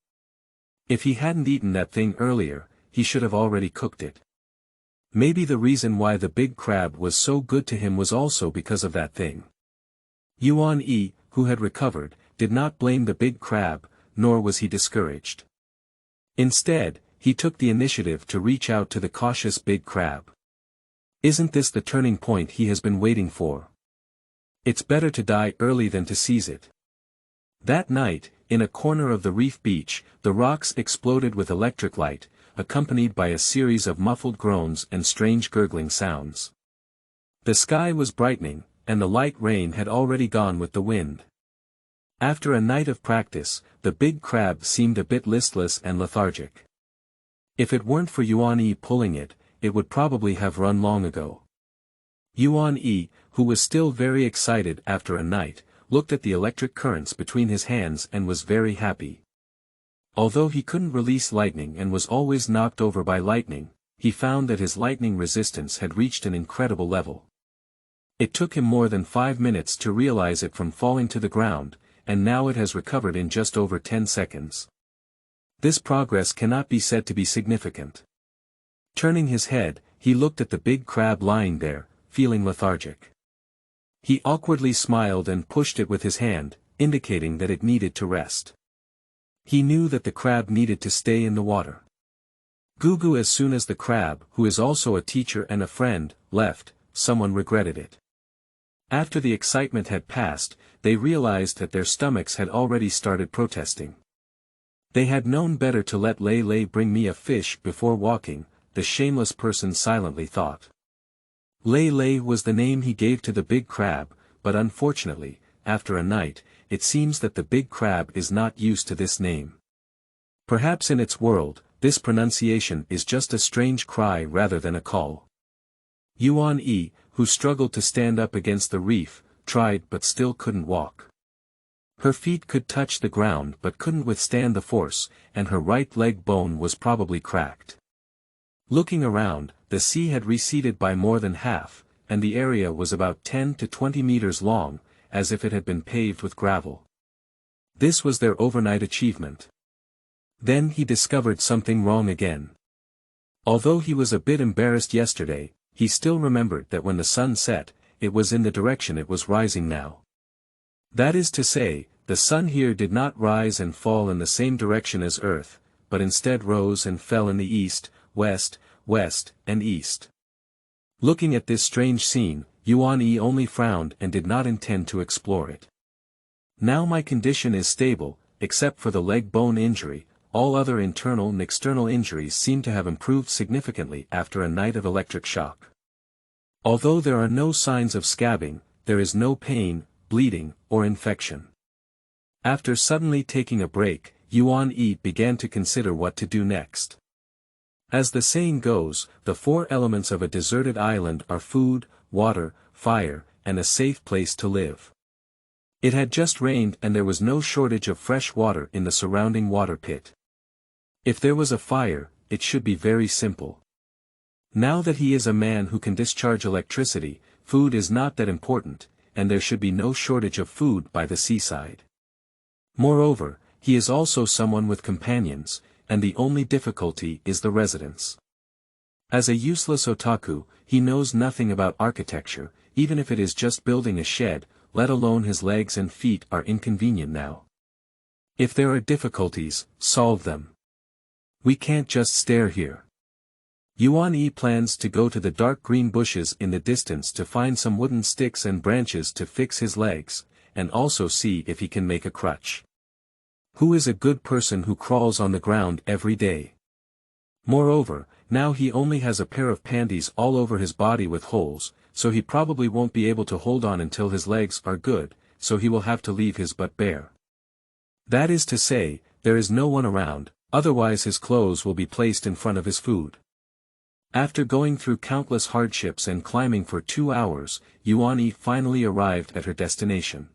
If he hadn't eaten that thing earlier, he should have already cooked it. Maybe the reason why the big crab was so good to him was also because of that thing. Yuan-Yi, who had recovered, did not blame the big crab, nor was he discouraged. Instead, he took the initiative to reach out to the cautious big crab. Isn't this the turning point he has been waiting for? It's better to die early than to seize it. That night, in a corner of the reef beach, the rocks exploded with electric light, accompanied by a series of muffled groans and strange gurgling sounds. The sky was brightening, and the light rain had already gone with the wind. After a night of practice, the big crab seemed a bit listless and lethargic. If it weren't for Yuan-Yi pulling it, it would probably have run long ago. Yuan-Yi, who was still very excited after a night, looked at the electric currents between his hands and was very happy. Although he couldn't release lightning and was always knocked over by lightning, he found that his lightning resistance had reached an incredible level. It took him more than 5 minutes to realize it from falling to the ground, and now it has recovered in just over 10 seconds. This progress cannot be said to be significant. Turning his head, he looked at the big crab lying there, feeling lethargic. He awkwardly smiled and pushed it with his hand, indicating that it needed to rest. He knew that the crab needed to stay in the water. Gugu. As soon as the crab, who is also a teacher and a friend, left, someone regretted it. After the excitement had passed, they realized that their stomachs had already started protesting. They had known better to let Lei Lei bring me a fish before walking, the shameless person silently thought. Lei Lei was the name he gave to the big crab, but unfortunately, after a night, it seems that the big crab is not used to this name. Perhaps in its world, this pronunciation is just a strange cry rather than a call. Yuan-Yi, who struggled to stand up against the reef, tried but still couldn't walk. Her feet could touch the ground but couldn't withstand the force, and her right leg bone was probably cracked. Looking around, the sea had receded by more than half, and the area was about 10 to 20 meters long, as if it had been paved with gravel. This was their overnight achievement. Then he discovered something wrong again. Although he was a bit embarrassed yesterday, he still remembered that when the sun set, it was in the direction it was rising now. That is to say, the sun here did not rise and fall in the same direction as Earth, but instead rose and fell in the east, west, and east. Looking at this strange scene, Yuan-Yi only frowned and did not intend to explore it. Now my condition is stable, except for the leg bone injury, all other internal and external injuries seem to have improved significantly after a night of electric shock. Although there are no signs of scabbing, there is no pain, bleeding, or infection. After suddenly taking a break, Yuan-Yi began to consider what to do next. As the saying goes, the 4 elements of a deserted island are food, water, fire, and a safe place to live. It had just rained and there was no shortage of fresh water in the surrounding water pit. If there was a fire, it should be very simple. Now that he is a man who can discharge electricity, food is not that important, and there should be no shortage of food by the seaside. Moreover, he is also someone with companions, and the only difficulty is the residence. As a useless otaku, he knows nothing about architecture, even if it is just building a shed, let alone his legs and feet, are inconvenient now. If there are difficulties, solve them. We can't just stare here. Yuan-Yi plans to go to the dark green bushes in the distance to find some wooden sticks and branches to fix his legs, and also see if he can make a crutch. Who is a good person who crawls on the ground every day? Moreover, now he only has a pair of panties all over his body with holes, so he probably won't be able to hold on until his legs are good, so he will have to leave his butt bare. That is to say, there is no one around, otherwise his clothes will be placed in front of his food. After going through countless hardships and climbing for 2 hours, Yuan-Yi finally arrived at her destination.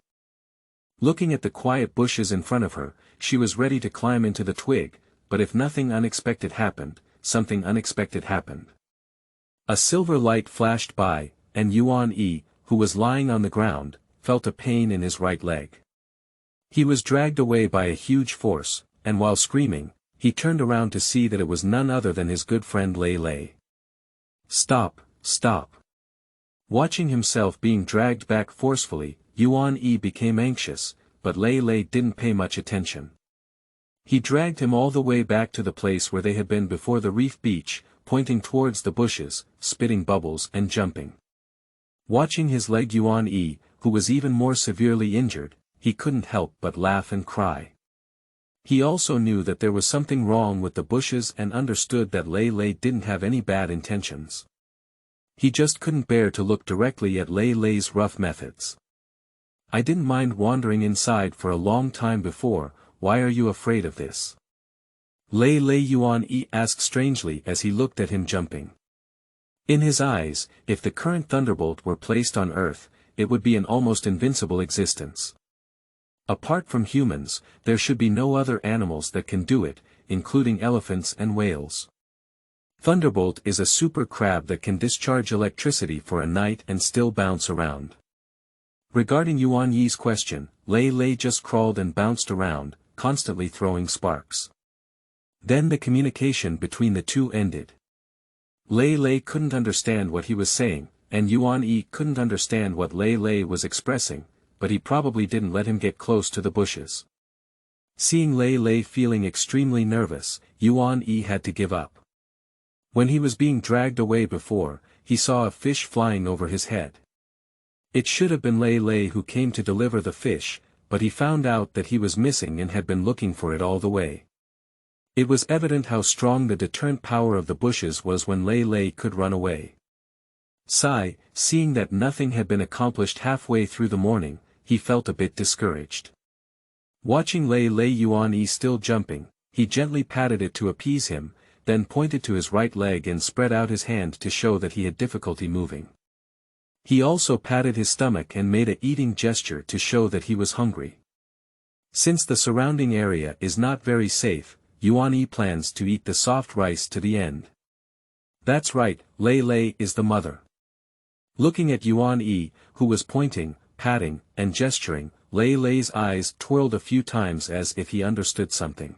Looking at the quiet bushes in front of her, she was ready to climb into the twig, but if nothing unexpected happened, something unexpected happened. A silver light flashed by, and Yuan-Yi, who was lying on the ground, felt a pain in his right leg. He was dragged away by a huge force, and while screaming, he turned around to see that it was none other than his good friend Lei Lei. Stop, stop. Watching himself being dragged back forcefully, Yuan-Yi became anxious, but Lei Lei didn't pay much attention. He dragged him all the way back to the place where they had been before the reef beach, pointing towards the bushes, spitting bubbles and jumping. Watching his leg, Yuan-Yi, who was even more severely injured, he couldn't help but laugh and cry. He also knew that there was something wrong with the bushes and understood that Lei Lei didn't have any bad intentions. He just couldn't bear to look directly at Lei Lei's rough methods. I didn't mind wandering inside for a long time before, why are you afraid of this? Lei Lei, Yuan-Yi asked strangely as he looked at him jumping. In his eyes, if the current thunderbolt were placed on Earth, it would be an almost invincible existence. Apart from humans, there should be no other animals that can do it, including elephants and whales. Thunderbolt is a super crab that can discharge electricity for a night and still bounce around. Regarding Yuan-Yi's question, Lei Lei just crawled and bounced around, constantly throwing sparks. Then the communication between the two ended. Lei Lei couldn't understand what he was saying, and Yuan-Yi couldn't understand what Lei Lei was expressing, but he probably didn't let him get close to the bushes. Seeing Lei Lei feeling extremely nervous, Yuan-Yi had to give up. When he was being dragged away before, he saw a fish flying over his head. It should have been Lei Lei who came to deliver the fish, but he found out that he was missing and had been looking for it all the way. It was evident how strong the deterrent power of the bushes was when Lei Lei could run away. Sai, seeing that nothing had been accomplished halfway through the morning, he felt a bit discouraged. Watching Lei Lei, Yuan-Yi still jumping, he gently patted it to appease him, then pointed to his right leg and spread out his hand to show that he had difficulty moving. He also patted his stomach and made a eating gesture to show that he was hungry. Since the surrounding area is not very safe, Yuan-Yi plans to eat the soft rice to the end. That's right, Lei Lei is the mother. Looking at Yuan-Yi, who was pointing, patting, and gesturing, Lei Lei's eyes twirled a few times as if he understood something.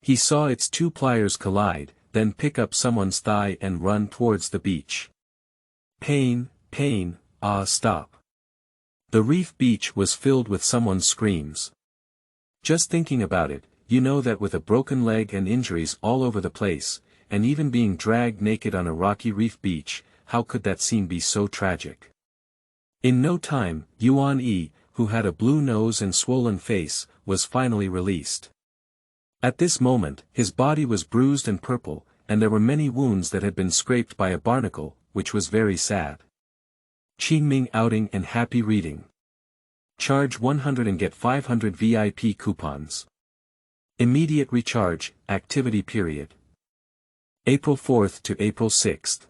He saw its two pliers collide, then pick up someone's thigh and run towards the beach. Pain, pain, ah, stop. The reef beach was filled with someone's screams. Just thinking about it, you know that with a broken leg and injuries all over the place, and even being dragged naked on a rocky reef beach, how could that scene be so tragic? In no time, Yuan-Yi, who had a blue nose and swollen face, was finally released. At this moment, his body was bruised and purple, and there were many wounds that had been scraped by a barnacle, which was very sad. Qingming outing and happy reading. Charge 100 and get 500 VIP coupons. Immediate recharge, activity period. April 4th to April 6th.